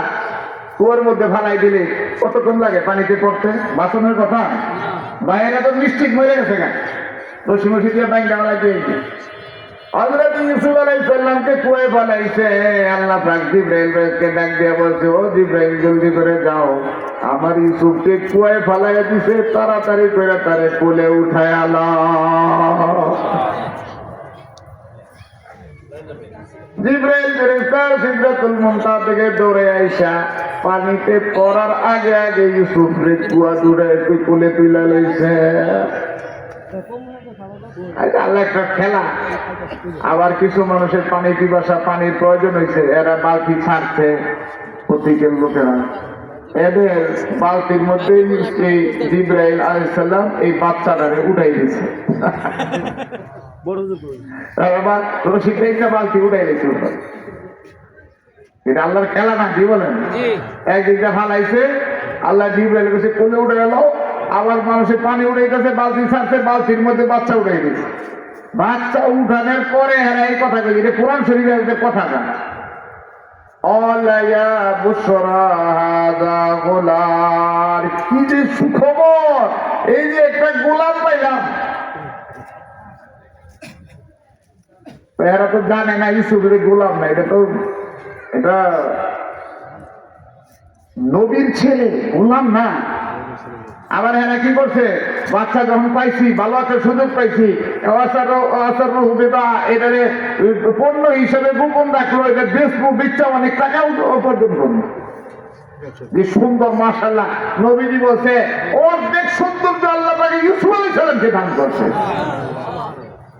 কুয়োর মধ্যে ফালাই দিলে কতক্ষণ লাগে পানিতে পড়তে? বাঁচানোর কথা, বাইরে তো নিশ্চিত মরে গেছে গা, রশি মশি দিয়ে বাইন্দা ফেলাই দিয়েছে। হযরত ইউসুফ আলাইহিস সালামকে কুয়োয় ফেলাইছে। আল্লাহ পাক জিবরাইলকে ডাক দিয়ে বলছে, ও জিবরাইল জলদি করে যাও, আমার ইউসুফকে কুয়োয় ফেলাইয়া দিছে, তাড়াতাড়ি করে তারে কোলে উঠায় আলো। জিবরাইল ফেরেশতা সিদরাতুল মুনতাহা থেকে দৌড়ে আইসা পানিতে পড়ার আগে আগে ইউসুফরে কুয়া দূরে কোলে তুলে লইছে। আল্লাহ একটা খেলা। আবার কিছু মানুষের পানি পিপাসা, পানির প্রয়োজন হয়েছে, এরা বালতি ছাড়ছে, প্রতিকের লোকেরা এদের বালতির মধ্যে শ্রী জিবরাইল আলাইহিস সালাম এই বাচ্চাটারে উঠাই দিয়েছে। আবার রশিদ একটা বালতি উঠাই দিয়েছে। এটা আল্লাহর খেলা না, কি বলেন? একদিকটা ফালাইছে, আল্লাহ জিবরাইল কাছে কোলে উঠে গেল, আবার মানুষের পানি উঠাইতেছে, বালতি ছাড়ছে, বালতির মধ্যে বাচ্চা উঠাই দিয়েছে। বাচ্চা উঠানোর পরে হ্যাঁ এই কথা কই, এটা কোরআন শরীফের কথা না। কি যে সুখবর, এই যে একটা গোলাম পাইলাম। এরা তো জানে না ইউসুফের গোলাম না, এটা নবীর ছেলে, গোলাম না। আবার এরা কি করছে, বাচ্চা যখন পাইছি, ভালো একটা সুযোগ পাইছি, এটারে পণ্য হিসেবে গোপন রাখলো, এটা ফেসবুক বিচ্ছা অনেক টাকা উপার্জন করলো। যে সুন্দর, মাশাআল্লাহ, নবীজি বলছে অর্ধেক সৌন্দর্য আল্লাহ তাকে ইউসুফ আলাইহিস সালামকে দান করছে।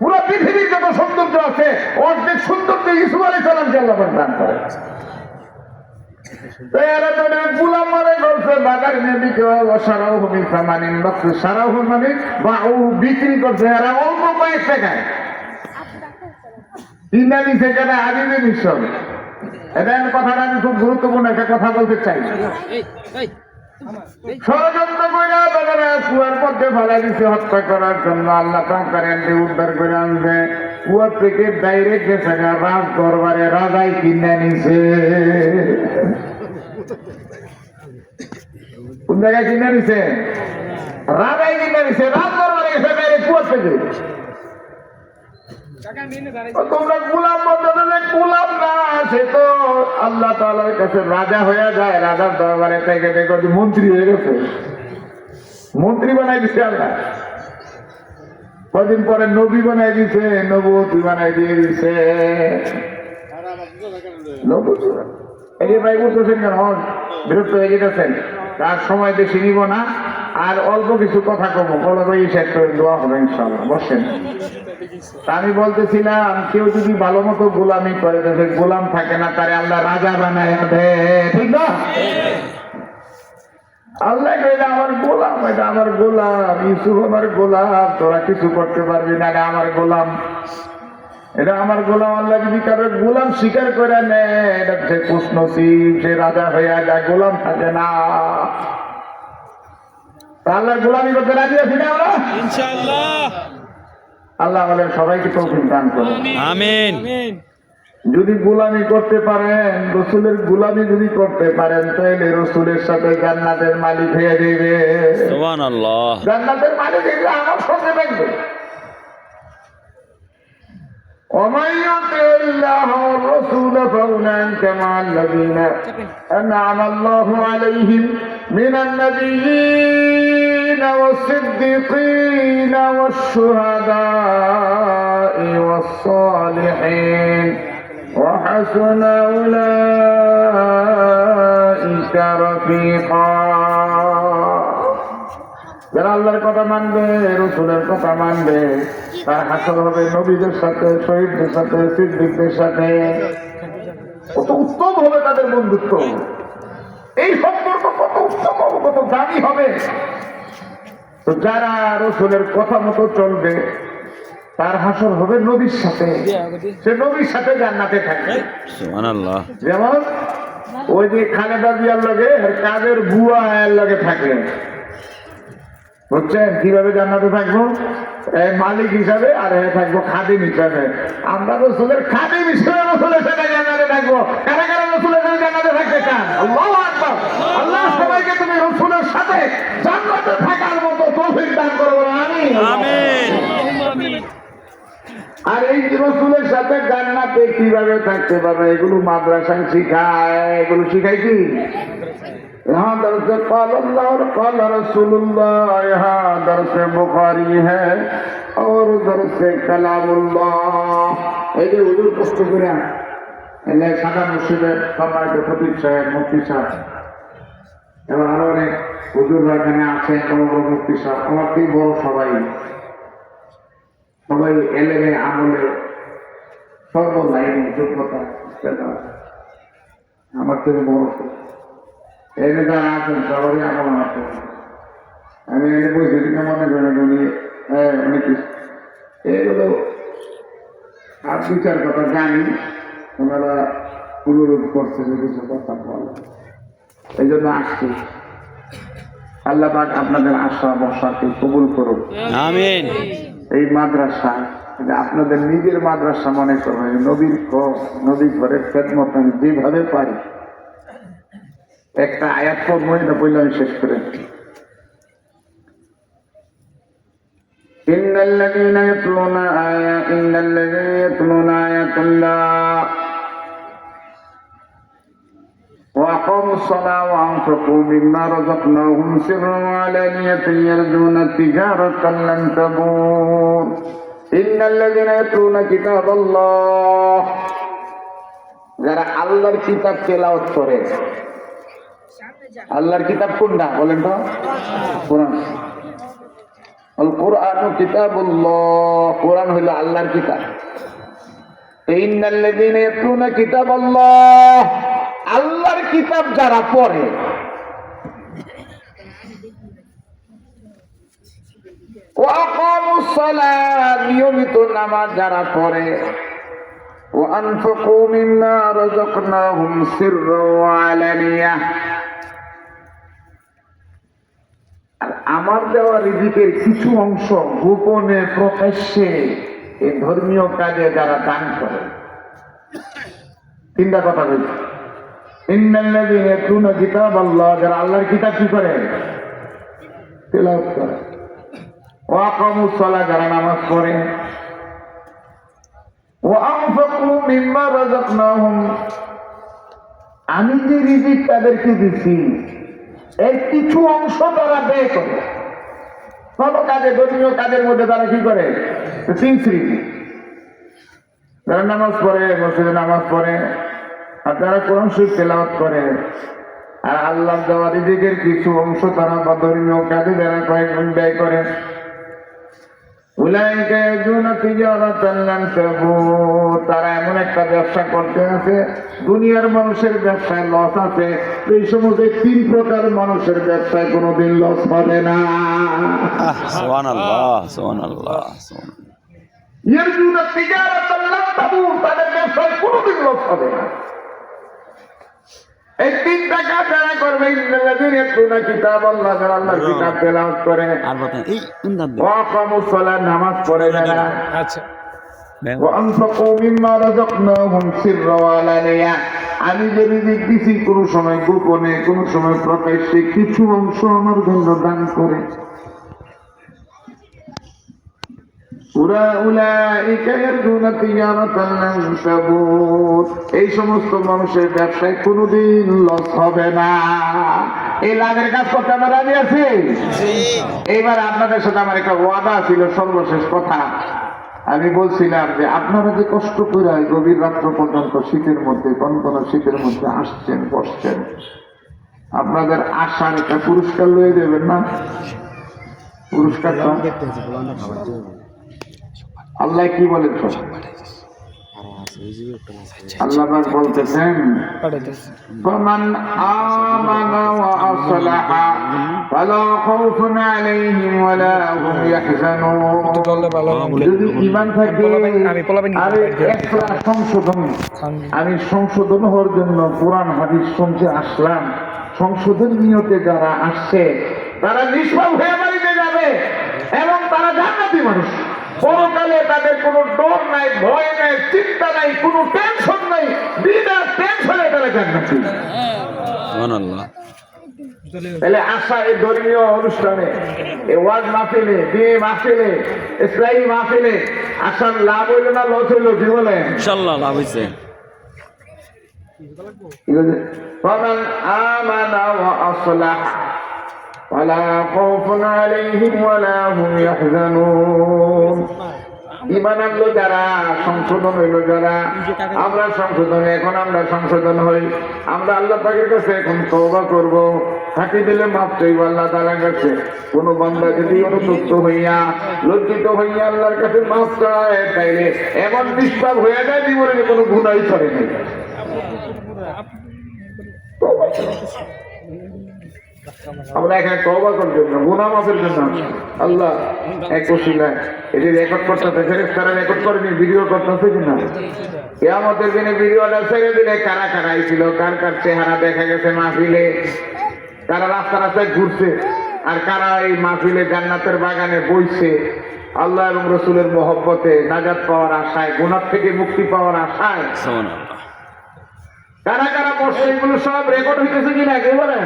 পুরো পৃথিবীর যত সৌন্দর্য আছে অর্ধেক সৌন্দর্য ইউসুফ আলাইহিস সালামকে আল্লাহ দান করে। গোলাম মানে করছে, বাজার বিক্রি করছে, এরা অল্প কয়েক টাকায় কিনা নিছে, কেনা হাজিবে মিশন। এটা কথাটা আমি খুব গুরুত্বপূর্ণ একটা কথা বলতে চাই। ষড়যন্ত্র করে তারা কুয়ার মধ্যে ফেলাই দিচ্ছে হত্যা করার জন্য। আল্লাহ করেন উদ্ধার করে আনছে, কুয়ার থেকে ডাইরেক্ট গেছে রাজ দরবারে, রাজাই কিনে নিছে। কোন জায়গায় কিনে নিছে? রাজাই কিনে নিছে, রাজ দরবারে গেছে ডাইরেক্ট কুয়ার থেকে। তোমরা গোলাম বলতে, গোলাম না, সে তো আল্লাহ তাআলার কাছে রাজা হয়ে যায়, রাজার দরবারে থেকে দেখো মন্ত্রী হয়ে গেছে, মন্ত্রী বানাই দিচ্ছে আল্লাহ। কদিন পরে নবী বানাই দিছে, নবুয়তি বানাই দিয়ে দিছে। এই যে ভাই বলতেছেন কেন, বিরক্ত হয়ে যেতেছেন? তার সময় বেশি নিব না, আর অল্প কিছু কথা কমো, বলো শেষ করে দোয়া হবে ইনশাআল্লাহ। বসেন। আমি বলতেছিলাম, কেউ যদি ভালো মতো গোলামি করে, গোলাম থাকে না, তারে আল্লাহ রাজা বানায় দেয়, ঠিক না? আল্লাহ এটা আমার গোলাম, এটা আমার গোলাম, ইউসুফ আমার গোলাম, তোরা কিছু করতে পারবি না, এটা আমার গোলাম, এটা আমার গোলাম। আল্লাহ যদি কারো গোলাম স্বীকার করে নেয়, এটা সে খুশনসিব, সে রাজা হয়ে যায়, গোলাম থাকে না। আল্লাহর গোলামি করতে রাজি আছি না আমরা? ইনশাআল্লাহ। আল্লাহ আমাদের সবাইকে তৌফিক দান করুন, আমিন। যদি গোলামি করতে পারেন, রসুলের গোলামি যদি করতে পারেন, তাহলে রসুলের সাথে জান্নাতের মালিক হয়ে যাবে। সুবহানাল্লাহ। জান্নাতের মালিক হয়ে আমার সঙ্গে থাকবে। ومن يطع الله والرسول فأولئك مع الذين أنعم الله عليهم من النبيين والصديقين والشهداء والصالحين وحسن أولئك رفيقا। যারা আল্লাহর কথা মানবে, রসুলের কথা মানবে, তার হাসর হবে নবীদের সাথে, শহীদদের সাথে, সিদ্দিকদের সাথে। কত উত্তম হবে তাদের বন্ধুত্ব, এই সম্পর্ক কত উত্তম হবে, কত দামি হবে। তো যারা রসুলের কথা মতো চলবে, তার হাসর হবে নবীর সাথে, সে নবীর সাথে জান্নাতে থাকবে। সুবহানাল্লাহ। যেমন ওই যে খালেদা জিয়ার লগে কাদের বুয়া এর লগে থাকে, বুঝছেন কিভাবে জান্নাতে থাকবো? মালিক হিসাবে, আর থাকবো খাদিম হিসাবে। আমরা রসুলের খাদিম হিসাবে রসুলের সাথে জান্নাতে থাকবো। কারা কারা রসুলের সাথে জান্নাতে থাকতে চান? আল্লাহু আকবার। আল্লাহ সবাইকে তুমি রসুলের সাথে জান্নাতে থাকার মতো তৌফিক দান করো, আমিন আমিন। আর এই রসুলের সাথে জান্নাতে কিভাবে থাকতে পারবে, এগুলো মাদ্রাসায় শিখায়। এগুলো শিখাই কি? यहाँ दर्स क़ाल अल्लाह और क़ाल रसूलुल्लाह, यहाँ दर्स बुखारी है और दर्स कलामुल्लाह। এই যে হুজুর কষ্ট করে এলে সাদা মসজিদের সম্মানিত খতিব সাহেব, মুফতি সাহেব, এবং আরো অনেক হুজুররা এখানে আছেন, বড় বড় মুফতি সাহেব, আমার থেকে বড় সবাই এলেমে আমলে সর্বলাইনে যোগ্যতা, আমার থেকে বড় এই যে যারা আছেন সবারই আমল আছে। আমি এনে বসে থেকে মনে করেন উনি অনেক এগুলো আর দু চার কথা জানি, ওনারা অনুরোধ করছে যে কিছু কথা বলে, এই জন্য আসছি। আল্লাহ পাক আপনাদের আশা বসাকে কবুল করুন, আমিন। এই মাদ্রাসা এটা আপনাদের নিজের মাদ্রাসা মনে করবেন। নবী ঘরের খেদমত আমি যেভাবে পারি, একটা আয়াত পড়বো, এটা বললে আমি শেষ করে। إن الذين يتلون آيات الله وأقاموا الصلاة وأنفقوا مما رزقناهم سرا وعلانية يرجون تجارة لن تبور إن الذين يتلون كتاب الله যারা আল্লাহর কিতাব তেলাওয়াত করে। আল্লাহর কিতাব কোনটা বলেন তো? কোরআন। আল কোরআন কিতাবুল্লাহ, কোরআন হইল আল্লাহর কিতাব। ইন্নাল্লাযীনা ইয়াতলুনা কিতাবাল্লাহ, আল্লাহর কিতাব যারা পড়ে, ওয়া আকামুস সালাত, নিয়মিত নামাজ যারা পড়ে, ওয়া আনফাকু মিম্মা রাযাকনাহুম সিররাও ওয়া আলানিয়া, আমার দেওয়া রিজিকের কিছু অংশ গোপনে প্রকাশ্যে এই ধর্মীয় কাজে যারা দান করে। তিনটা কথা বলছি। ইন্নাল্লাযীনা ইয়াতলুনা কিতাবাল্লাহ, যারা আল্লাহর কিতাব কি করে? তেলাওয়াত করে। ওয়া আকামুস সালাহ, যারা নামাজ পড়ে। ওয়া আনফাকু মিম্মা রাযাকনাহুম, আমি যে রিজিক তাদেরকে দিচ্ছি এর কিছু অংশ তারা ব্যয় করে। কোন কাজে, ধর্মীয় কাজের মধ্যে তারা কি করে? তিন শ্রেণী। যারা নামাজ পড়ে, মসজিদে নামাজ পড়ে, আর যারা কোরআন শরীফ তেলাওয়াত করে, আর আল্লাহ দেওয়া রিজিকের কিছু অংশ তারা বা ধর্মীয় কাজে যারা কয়েকজন ব্যয় করে। উলাইকা ইয়ারজুনা তিজারাতান লান তাবুর, তারা এমন একটা ব্যবসা করতে আছে, দুনিয়ার মানুষের ব্যবসায় লস আছে। এই সমস্ত তিন প্রকার মানুষের ব্যবসায় কোনোদিন লস হবে না। সুবহানাল্লাহ, সুবহানাল্লাহ, সুবহানাল্লাহ। ইয়ারজুনা তিজারাতান লান তাবুর, তাদের ব্যবসায় কোনোদিন লস হবে না। এই তিনটা কাজ যারা করবে, ইন্নাল্লাযীনা ইয়াতলুনা কিতাবাল্লাহ, যারা আল্লাহর কিতাব তেলাওয়াত করে, আর বলেন এই ওয়া আকামুস সালাহ, নামাজ পড়ে যারা, আচ্ছা, ওয়া আনফাকু মিম্মা রাযাকনাহুম সিররা ওয়া আলানিয়া, আমি যে রিজিক দিছি কোন সময় গোপনে, কোন সময় প্রকাশ্যে, কিছু অংশ আমার জন্য দান করে। উলাইকা ইয়ারজুনা তিজারাতান লান তাবুর, এই সমস্ত মানুষের ব্যবসায় কোনোদিন লস হবে না। এই লাভের কাজ করতে আমরা রাজি আছি। এইবার আপনাদের সাথে আমার একটা ওয়াদা ছিল, সর্বশেষ কথা। আমি বলছিলাম যে আপনারা যে কষ্ট করে গভীর রাত্র পর্যন্ত শীতের মধ্যে, কনকনা শীতের মধ্যে আসছেন, বসছেন, আপনাদের আশার একটা পুরস্কার লয়ে দেবেন না? পুরস্কারটা আল্লাহ কি বলেন? আল্লাহ পাক বলতেছেন, ফামান আমানা ওয়া আসলাহা ফালা খাউফুন আলাইহিম ওয়া লা হুম ইয়াহজানুন। যদি ঈমান থাকে, আরে একটা সংশোধন, আমি সংশোধন হওয়ার জন্য কোরআন হাদিস শুনতে আসলাম। সংশোধন নিয়তে যারা আসছে তারা নিষ্পাপ হয়ে বাড়িতে যাবে এবং তারা জান্নাতি মানুষ। পরকালে তাদের কোনো ডর নাই, ভয় নাই, চিন্তা নাই, কোনো টেনশন নাই, বিনা টেনশনে তারা জান্নাতি। সুবহানাল্লাহ। তাহলে আশা এই ধর্মীয় অনুষ্ঠানে, এই ওয়াজ মাহফিলে, বিয়ে মাহফিলে, ইসলামী মাহফিলে আসার লাভ হইল না লস হইল? কি বলে? ইনশাআল্লাহ লাভ হইছে। ফামান আমানা ওয়া আসলাহা ওয়ালা খাউফুন আলাইহিম ওয়ালা হুম ইয়াহজানুন। ঈমান আনলো যারা, সংশোধন হইল যারা, আমরা সংশোধন, এখন আমরা সংশোধন হই, আমরা আল্লাহ পাকের কাছে এখন তওবা করব, ফাঁকি দিলে মাফ চাইব আল্লাহ তাআলার কাছে। কোন বান্দা যদি অনুতপ্ত হইয়া, লজ্জিত হইয়া আল্লাহর কাছে মাফ চায়, তাইলে এমন নিষ্পাপ হয়ে যায় জীবনে কোনো গুনাহই করে নাই। আমরা এখানে তওবা করার জন্য, গুনাহ মাফের জন্য আল্লাহ এক ওসিলায় এটি রেকর্ড করতেছে, ফেরেশতারা রেকর্ড করে নিয়ে ভিডিও করতেছে কিনা? কিয়ামতের দিনে ভিডিওটা ছেড়ে দিলে কারা কারা আইছিল, কার কার চেহারা দেখা গেছে মাহফিলে, কারা রাস্তা রাস্তায় ঘুরছে, আর কারা এই মাহফিলে জান্নাতের বাগানে বইছে আল্লাহ এবং রসুলের মহব্বতে নাজাত পাওয়ার আশায়, গুনাহ থেকে মুক্তি পাওয়ার আশায়। সুবহানাল্লাহ। কারা কারা বসে এগুলো সব রেকর্ড হইতেছে কিনা কে বলেন?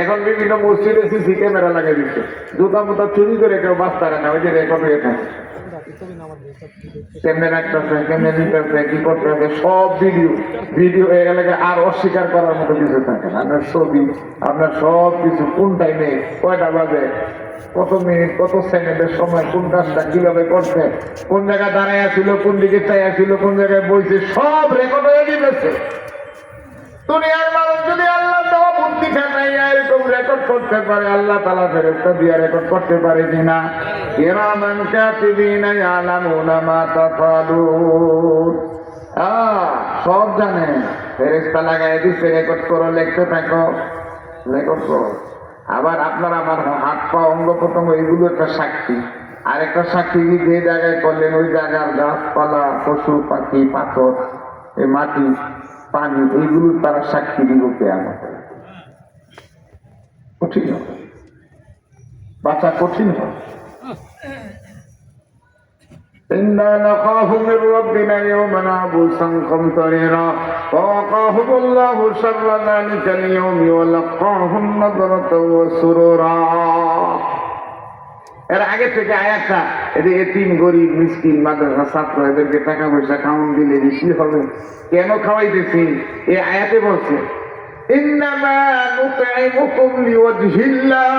এখন বিভিন্ন মসজিদে সিসি ক্যামেরা লাগিয়ে দিচ্ছে, জুতা মুতা চুরি করে কেউ বাঁচতে না, ওই যে রেকর্ড হয়ে থাকে, কেমনে রাখতেছে, কেমনে নিতেছে, কি করতেছে, সব ভিডিও ভিডিও হয়ে গেলে আর অস্বীকার করার মতো কিছু থাকে না। আপনার ছবি, আপনার সব কিছু, কোন টাইমে, কয়টা বাজে, কত মিনিট, কত সেকেন্ডের সময়, কোন কাজটা কিভাবে করছে, কোন জায়গায় দাঁড়ায় ছিল, কোন দিকে চাইয়া ছিল, কোন জায়গায় বইছে, সব রেকর্ড হয়ে গেছে। দুনিয়ার মানুষ যদি আল্লাহ দেওয়া বুদ্ধি খাটাইয়া এরকম রেকর্ড করতে পারে, আল্লাহ তাআলা ফেরেশতা দিয়ে রেকর্ড করতে পারে কিনা? কিরামান কাতিবিনা ইয়ালামুনা মা তাফআলুন। সব জানে, ফেরেশতা লাগাই দিচ্ছে, রেকর্ড করো, লিখতে থাকো, রেকর্ড করো। আবার আপনার আমার হাত পা অঙ্গ প্রত্যঙ্গ এগুলো একটা সাক্ষী। আর একটা সাক্ষী যে জায়গায় করলেন ওই জায়গার গাছপালা, পশু পাখি, পাথর, এই মাটি, পানি, এইগুলো তারা সাক্ষী দিব কিয়ামতে। কঠিন হবে, বাঁচা কঠিন হবে। إنا نخاف من ربنا يوما عبوسا قمطريرا فوقاهم الله شر ذلك اليوم ولقاهم نضرة وسرورا। এর আগে থেকে আয়াতটা এদের এতিম গরিব মিসকিন মাদ্রাসা ছাত্র এদেরকে টাকা পয়সা খাওয়ান দিলে কি হবে, কেন খাওয়াইতেছি, এই আয়াতে বলছে ইন্নামা নুতঈমুকুম লিওয়াজহিল্লাহ,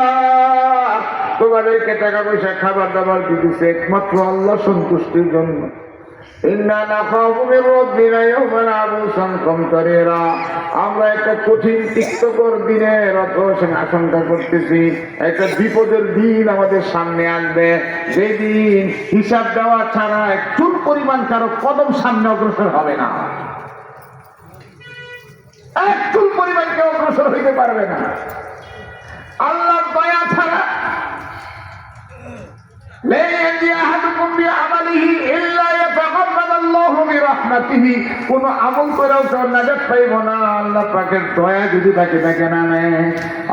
তোমাদেরকে টাকা পয়সা খাবার দাবার দিতেছে একমাত্র আল্লাহ সন্তুষ্টির জন্য। ইন্না নাখাফু মির রাব্বিনা ইয়াওমান আবুসান কামতারিরা, আমরা একটা কঠিন তিক্তকর দিনের আশঙ্কা করতেছি, একটা বিপদের দিন আমাদের সামনে আসবে, যেদিন হিসাব দেওয়া ছাড়া একটু পরিমাণ কারো কদম সামনে অগ্রসর হবে না, একটু পরিমাণ কেউ অগ্রসর হইতে পারবে না আল্লাহ দয়া ছাড়া। কোন আমল করেও কেউ নাজাত পাইব না আল্লাহ পাকের দয়া যদি তাকে দেখে না নেয়,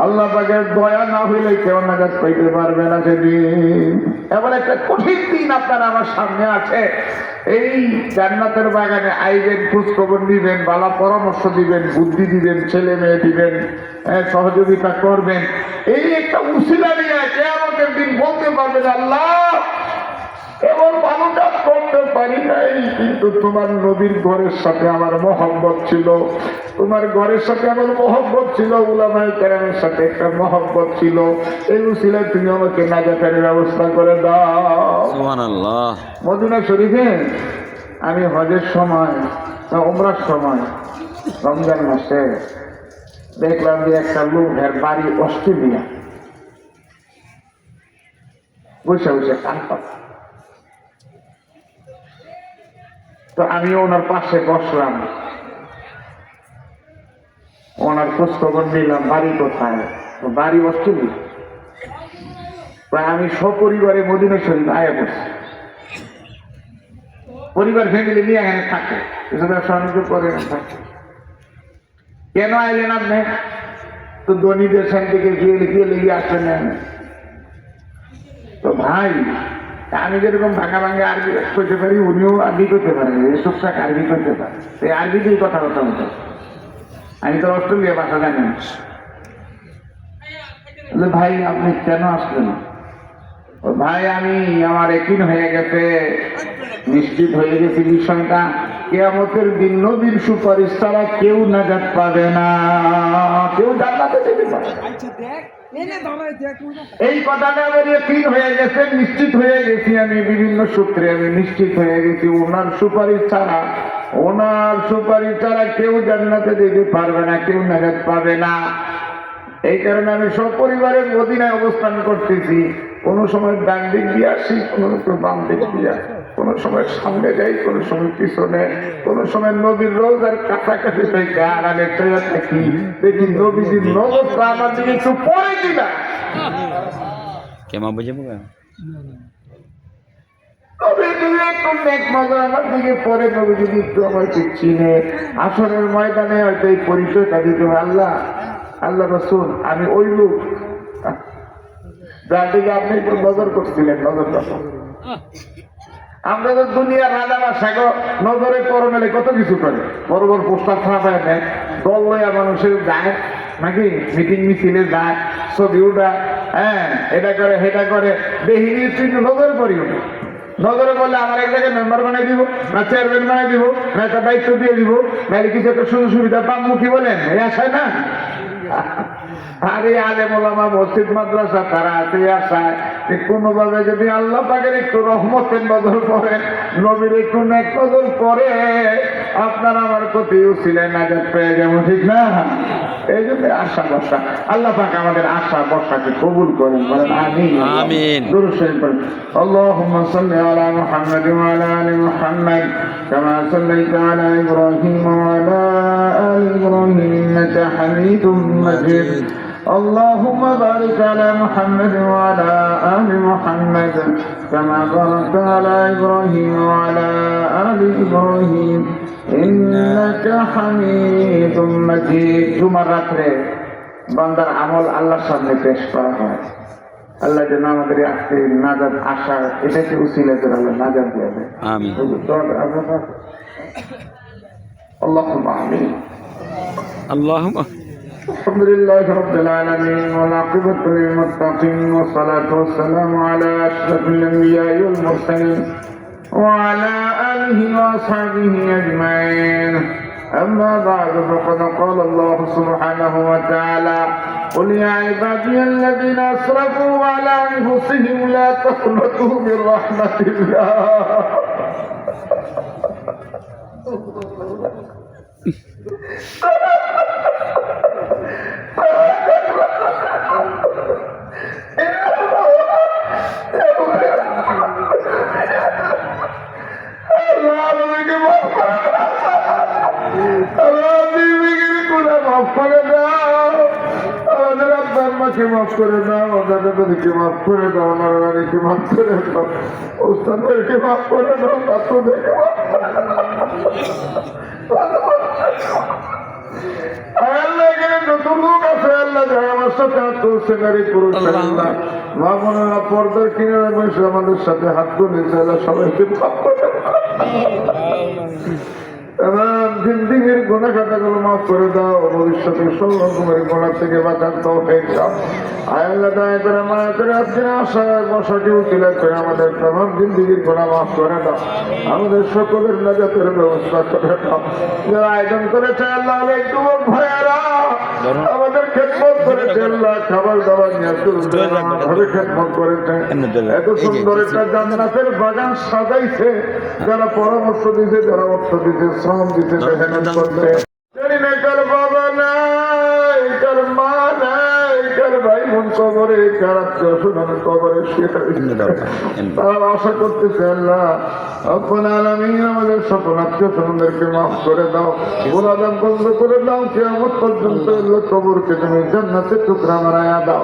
আল্লাহ পাকের দয়া না হইলে কেউ নাজাত পাইতে পারবে না সেদিন। এমন একটা কঠিন দিন আপনার আমার সামনে আছে। এই জান্নাতের বাগানে আইবেন, খোঁজখবর দিবেন, ভালো পরামর্শ দিবেন, বুদ্ধি দিবেন, ছেলে মেয়ে দিবেন, সহযোগিতা করবেন। এই একটা উসিলা নিয়ে কিয়ামতের দিন বলতে পারবেন আল্লাহ এমন ভালো কাজ করতে পারি নাই, কিন্তু তোমার নবীর ঘরের সাথে আমার মহব্বত ছিল, তোমার ঘরের সাথে আমার মহব্বত ছিল, উলামায়ে কেরামের সাথে একটা মহব্বত ছিল, এই উসিলায় তুমি আমাকে নাজাতের ব্যবস্থা করে দাও। সুবহানাল্লাহ। মদিনা শরীফে আমি হজের সময়, উমরার সময়, রমজান মাসে দেখলাম যে একটা লোকের বাড়ি অস্ট্রেলিয়া, বসে বসে কান পাতা। তো আমি ওনার পাশে বসলাম, ওনার খোঁজখবর নিলাম, বাড়ি কোথায়, বাড়ি অস্ট্রেলিয়া। আমি সপরিবারে মদিনা শরীফ আয়া বসছি, পরিবার ফ্যামিলি নিয়ে এখানে থাকে, ব্যবসা বাণিজ্য করে থাকে। কেন আইলেন আপনি? তো ধনীদের থেকে গিয়ে লেগে আসলেন না। তো ভাই, আমি যেরকম ভাঙা ভাঙা আরবি করতে পারি, উনিও আরবি করতে পারে, টুকটাক আরবি করতে পারে, এই আরবিতেই কথা বলতে হতো। আমি তো অস্ট্রেলিয়া ভাষা জানি না। ভাই আপনি কেন আসলেন? ভাই আমি, আমার একদিন হয়ে গেছে, নিশ্চিত হয়ে গেছে বিষয়টা, কিয়ামতের দিন নবীর সুপারিশ ছাড়া কেউ নাজাত পাবে না, কেউ জান্নাতে যেতে পারে। এই কথাটা আমার ইয়াকিন হয়ে গেছে, নিশ্চিত হয়ে গেছি আমি, বিভিন্ন সূত্রে আমি নিশ্চিত হয়ে গেছি ওনার সুপারিশ ছাড়া কেউ জান্নাতে যেতে পারবে না, কেউ নাজাত পাবে না। এই কারণে আমি সপরিবারের মদিনায় অবস্থান করতেছি, কোনো সময় ডান দিক দিয়ে আসি, কোনো বাম দিক দিয়ে আসি। কোন সময় সামনে যাই, কোন সময় পিছনে, কোন সময় নবীর রোজার কাছাকাছি থেকে আড়ালে থাকি, দেখি নবীজির নজরটা আমার দিকে একটু পরে দিলা। কেমন বুঝে বুঝে আমার দিকে পরে নবী যদি একটু আমাকে চিনে, আসরের ময়দানে হয়তো এই পরিচয়টা দিত, আল্লাহ আল্লাহ রসুল আমি ওই লোক যার দিকে আপনি একটু নজর করছিলেন। নজর রাখো, আমরা তো দুনিয়ার রাজা বাদশাহ নজরে পর মেলে কত কিছু করে, বড় বড় পোস্টার ছাপায় নেয়, দল লইয়া মানুষের যায় নাকি, মিটিং মিছিলে যায়, ছবি উঠা, হ্যাঁ এটা করে সেটা করে, দেখিনি তুই নজরে পড়ি ওঠে। নজরে বললে আমার এক জায়গায় মেম্বার বানাই দিব, না চেয়ারম্যান বানাই দিব, না একটা দায়িত্ব দিয়ে দিব, নাহলে কিছু একটা সুযোগ সুবিধা পাবো, কি বলেন এই আশায় না? আরে আলেম ওলামা মসজিদ মাদ্রাসা তারা আছে আশায় কোনোভাবে যদি আল্লাহ পাকের একটু রহমতের নজর পড়ে, নবীর একটু নেক নজর পড়ে, আপনার আমার প্রতি উছিলেন নাজাত পেয়ে যাবো, ঠিক না? এই জন্য আশা বর্ষা, আল্লাহ পাক আমাদের আশা বর্ষাকে কবুল করেন, বলেন আমিন আমিন। দুরূদ শরীফ পড়েন। আল্লাহুম্মা সাল্লি আলা মুহাম্মাদ ওয়া আলা আলি মুহাম্মাদ কামা সাল্লাইতা আলা ইব্রাহিম ওয়া আলা আলি ইব্রাহিম ইন্নাকা হামিদুম মাজিদ। اللهم بارك على محمد وعلى آل محمد كما باركت على إبراهيم وعلى آل إبراهيم إنك حميد مجيد। জুমার রাতে বান্দার আমল আল্লাহর সামনে পেশ করা হয়, আল্লাহ যেন আমাদের আজকে নাজাত আশা এটাকে উসিলা করে আল্লাহ নাজাত দিয়ে দেয়। আমিন। اللهم آمين। আল্লাহুম্মা الحمد لله رب العالمين والعاقبة للمتقين والصلاة والسلام على أشرف الأنبياء والمرسلين وعلى آله وأصحابه أجمعين. أما بعد فقد قال الله سبحانه وتعالى قل يا عبادي الذين أسرفوا على أنفسهم لا تقنطوا من رحمة الله মাফ করে দাও, আমাদের আব্বা আম্মাকে মাফ করে দাও, দাদাদেরকে মাফ করে দাও, আমার বাড়িকে মাফ করে দাও, ওস্তাদদেরকে মাফ করে দাও, ছাত্রদেরকে মাফ করে দাও। আল্লাহ এখানে নতুন লোক আছে, আল্লাহ যারা আমার সাথে হাত তুলছে নারী পুরুষ আল্লাহ মা বোনেরা পর্দার কিনারে বসে আমাদের সাথে হাত তুলেছে, আল্লাহ সবাইকে মাফ করে দাও। জিন্দিগির গুণা খাতাগুলো মাফ করে দাও, ভবিষ্যতে সব রকমের গুণা থেকে বাঁচার তৌফিক দাও। আল্লাহ দয়া করে মায়া করে আজকের আশায় বসাকে উচিলা করে আমাদের তোমার জিন্দিগির গুণা মাফ করে দাও, আমাদের সকলের নাজাতের ব্যবস্থা করে দাও। যারা আয়োজন করেছে আল্লাহ অনেক যুবক ভাইয়েরা আমাদের খেদমত করেছে, আল্লাহ খাবার দাবার নিয়ে ঘরে খেদমত করেছে, এত সুন্দর একটা জান্নাতের বাগান সাজাইছে, যারা পরামর্শ দিছে, যারা অর্থ দিছে, শ্রম দিতে মেহনত করতে, কার বাবা নাই, কার মা নাই, কার ভাই বোন কবরে, কার আত্মীয় স্বজনের কবরে তারা আশা করতেছে আল্লাহ রব্বুল আলামিন আমাদের সকল আত্মীয় স্বজনদেরকে মাফ করে দাও, গুনাহ বন্ধ করে দাও, কিয়ামত পর্যন্ত আল্লাহ কবরকে তুমি জান্নাতের টুকরা বানায়া দাও।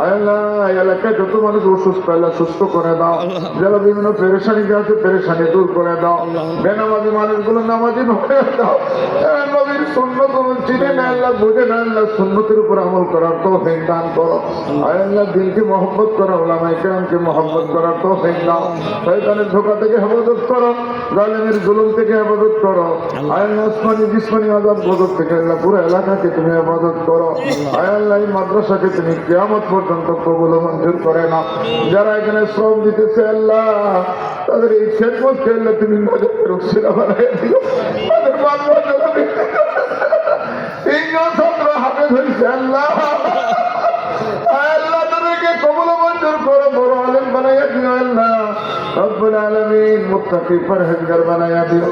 আল্লাহ এই এলাকায় যত মানুষ অসুস্থ আল্লাহ সুস্থ করে দাও, যারা বিভিন্ন পেরেশানিতে আছে পেরেশানি দূর করে দাও, বেনামাজি মানুষগুলো নামাজি হয়ে দাও, নবীর সুন্নত চিনে না আল্লাহ, বুঝে না আল্লাহ, সুন্নতের উপর আমল করার তৌফিক দান করো। আল্লাহ দিলকে মহব্বত করো, উলামায়ে কেরামকে মহব্বত করার তৌফিক দাও, শয়তানের ধোঁকা থেকে হেফাজত করো, জালিমের জুলুম থেকে হেফাজত করো, আল্লাহ আসমানি জিসমানি আযাব গজব থেকে আল্লাহ পুরো এলাকাকে তুমি হেফাজত করো। আল্লাহ এই মাদ্রাসাকে তুমি কিয়ামত পর্যন্ত কবুল ও মঞ্জুর করে নাও। যারা এখানে শ্রম দিতেছে আল্লাহ তাদের এই খেদমতকে আল্লাহ তুমি নাজাতের উসিলা বানাইয়া দিও, তাদের বাল-বাচ্চারা তিনজন ছাত্র হাফেজ হয়েছে আল্লাহ, আল্লাহ তাদেরকে কবুল ও মঞ্জুর করো, বড় আলেম বানাইয়া দিও আল্লাহ রব্বুল আলামিন, মুত্তাকি পরহেজগার বানাইয়া দিও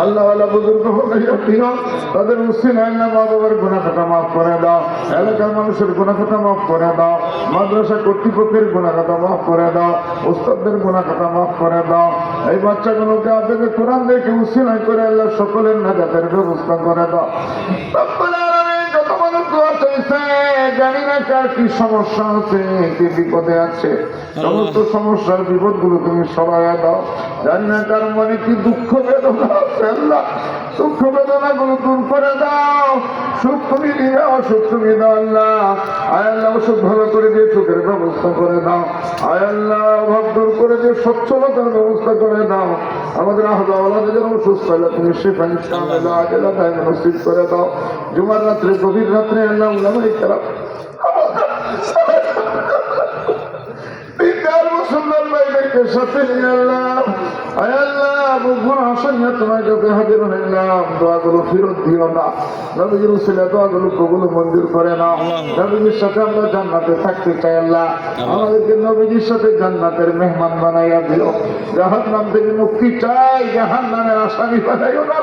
আল্লাহ, ওয়ালা বুজুর্গ বানাইয়া দিও, তাদের উসিলায় আল্লাহ মা বাবার গুনাহ খাতা মাফ করে দাও, এলাকার মানুষের গুনাহ খাতা মাফ করে দাও, মাদ্রাসা কর্তৃপক্ষের গুনাহ খাতা মাফ করে দাও, উস্তাদদের গুনাহ খাতা মাফ করে দাও, এই বাচ্চাগুলোকে আপনাকে কোরআন দেখে উসিলা করে আল্লাহ সকলের নাজাতের ব্যবস্থা করে দাও। রব্বুল আলামিন, যত মানুষ দোয়া চাইছে, জানি না কার কি সমস্যা আছে, কি বিপদে আছে, সমস্ত সমস্যার বিপদগুলো তুমি সরাইয়া দাও। জানি না কার মনে কি দুঃখ বেদনা আছে, আল্লাহ দুঃখ বেদনা গুলো দূর করে দাও। সুখ তুমি দিবে, অসুখ তুমি দাও আল্লাহ। আয় আল্লাহ, অসুখ ভালো করে দিয়ে সুখের ব্যবস্থা করে দাও। আয় আল্লাহ, অভাব দূর করে দিয়ে সচ্ছলতার ব্যবস্থা করে দাও। আমাদের আহ্লাদের যেন সুস্থ হলে তুমি সেখানে নসিব করে দাও। জুমার রাত্রে, গভীর রাত্রে আল্লাহ উলামায়ে কেরাম মুসলমান ভাইদেরকে সাথে নিয়ে আল্লাহ, আয় আল্লাহ, বুকুর হাসানিয়া তোমার কাছে হাজির হইলাম। দোয়াগুলো ফেরত দিও না, নবীর উসিলা দোয়াগুলো কবুল মঞ্জুর করে নাও। নবীর সাথে আমরা জান্নাতে থাকতে চাই আল্লাহ, আমাদেরকে নবীর সাথে জান্নাতের মেহমান বানাইয়া দিও। জাহান্নাম থেকে মুক্তি চাই, জাহান্নামের আসামি বানাইও না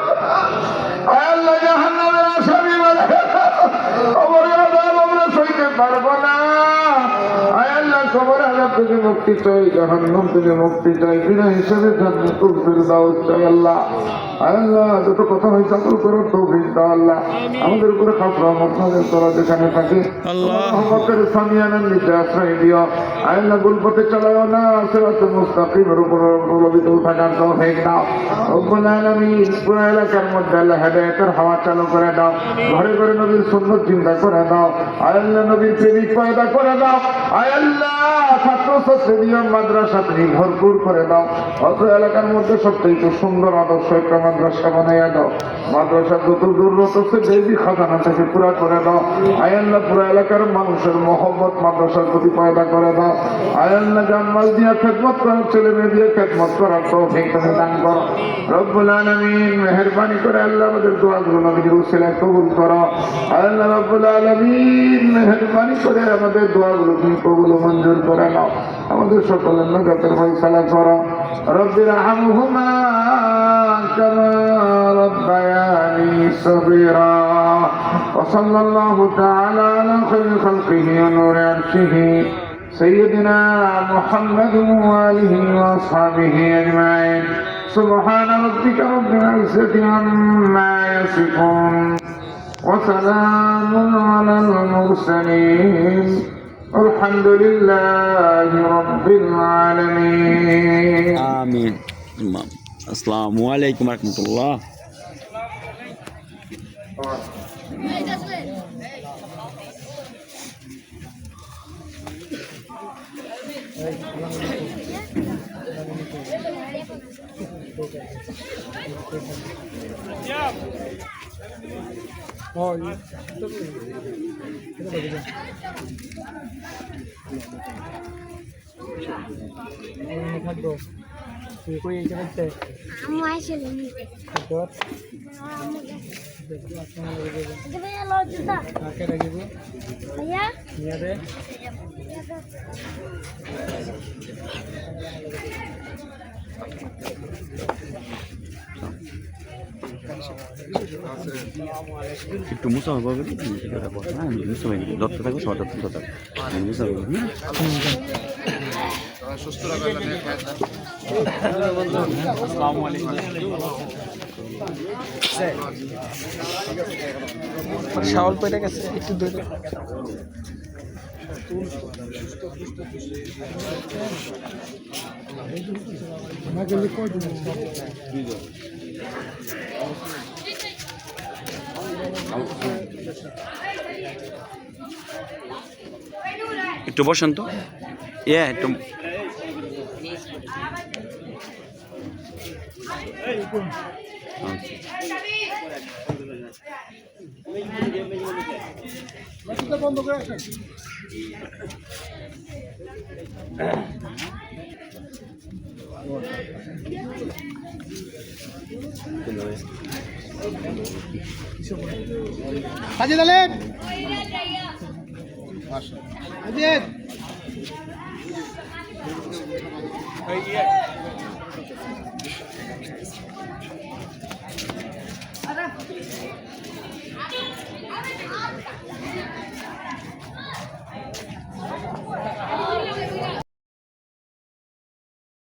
আয় আল্লাহ, জাহান্নামের আসামি বানাইও না। কবরের আযাব আমরা সইতে পারবো না আয় আল্লাহ, কবরের আযাব থেকে মুক্তি চাই, জাহান্নাম থেকে মুক্তি চাই, বিনা হিসাবে জান্নাতুল ফিরদাউস চাই আল্লাহ। আয় আল্লাহ, যত কথা হয় সকল করো তৌফিক দাও আল্লাহ। আমাদের উপরে খাস রহমত নাযিল করো যেখানে থাকি। রহমতের সামিয়ানার নিচে আশ্রয় দিও। আয় আল্লাহ, ভুল পথে চালাও না, সিরাতুল মুস্তাকিমের উপর অবিচল থাকার তৌফিক দাও। রব্বুল আলামিন, পুরো এলাকার মধ্যে আল্লাহ হেদায়েতের হাওয়া চালু করে দাও। ঘরে ঘরে নবীর সুন্নাত চিন্তা করে দাও। আয় আল্লাহ, নবীর প্রেমিক পয়দা করে দাও। আয় আল্লাহ, ছাত্রছাত্রী নিয়ম মাদ্রাসা তুমি ভরপুর করে দাও। অত এলাকার মধ্যে সবচেয়ে সুন্দর আদর্শ একটা মাদ্রাসা বানাইয়া দাও। মাদ্রাসার যত জরুরত আছে দেবী খাজানা থেকে পুরা করে দাও। আয় আল্লাহ, পুরো এলাকার মানুষের মহব্বত মাদ্রাসার প্রতি পয়দা করে দাও। আয় আল্লাহ, জানমাল দিয়া খেদমত করার, ছেলে মেয়ে দিয়ে খেদমত করার তৌফিক তুমি দান করো। রব্বুল আলামিন, মেহেরবানি করে আল্লাহ আমাদের দোয়াগুলো নবীর উসিলায় কবুল করো। আয় আল্লাহ রব্বুল আলামিন, মেহেরবানি করে আমাদের দোয়াগুলো তুমি কবুল ও মঞ্জুর করে নাও। আমাদের সকলের নাজাতের ফয়সালা করো। রব্বির রহমহুমা কামা রব্বায়ানি সগীরা। ওয়া সাল্লাল্লাহু তাআলা আলা খায়রি খালকিহি ওয়া নূরি আরশিহি সাইয়্যিদিনা মুহাম্মাদিন ওয়া আলিহি ওয়া আসহাবিহি আজমাইন। সুবহান রাব্বিকা রাব্বিল ইজ্জাতি আম্মা ইয়াসিফুন ওয়া সালামুন আলাল মুরসালিন। আলহামদুলিল্লাহি রাব্বিল আলামিন। আমিন। আসসালামু আলাইকুম ওয়া রাহমাতুল্লাহ। একটু মুসা হবে মুসা হয়ে গেছে, ধরতে থাকো, সব ধরতে থাকো, মুসা হবে। শাওল পেটে গেছে একটু দূরে। একটু বসেন তো, একটু বন্ধ করে আসেন। সাজিদ আলেম সাজিদ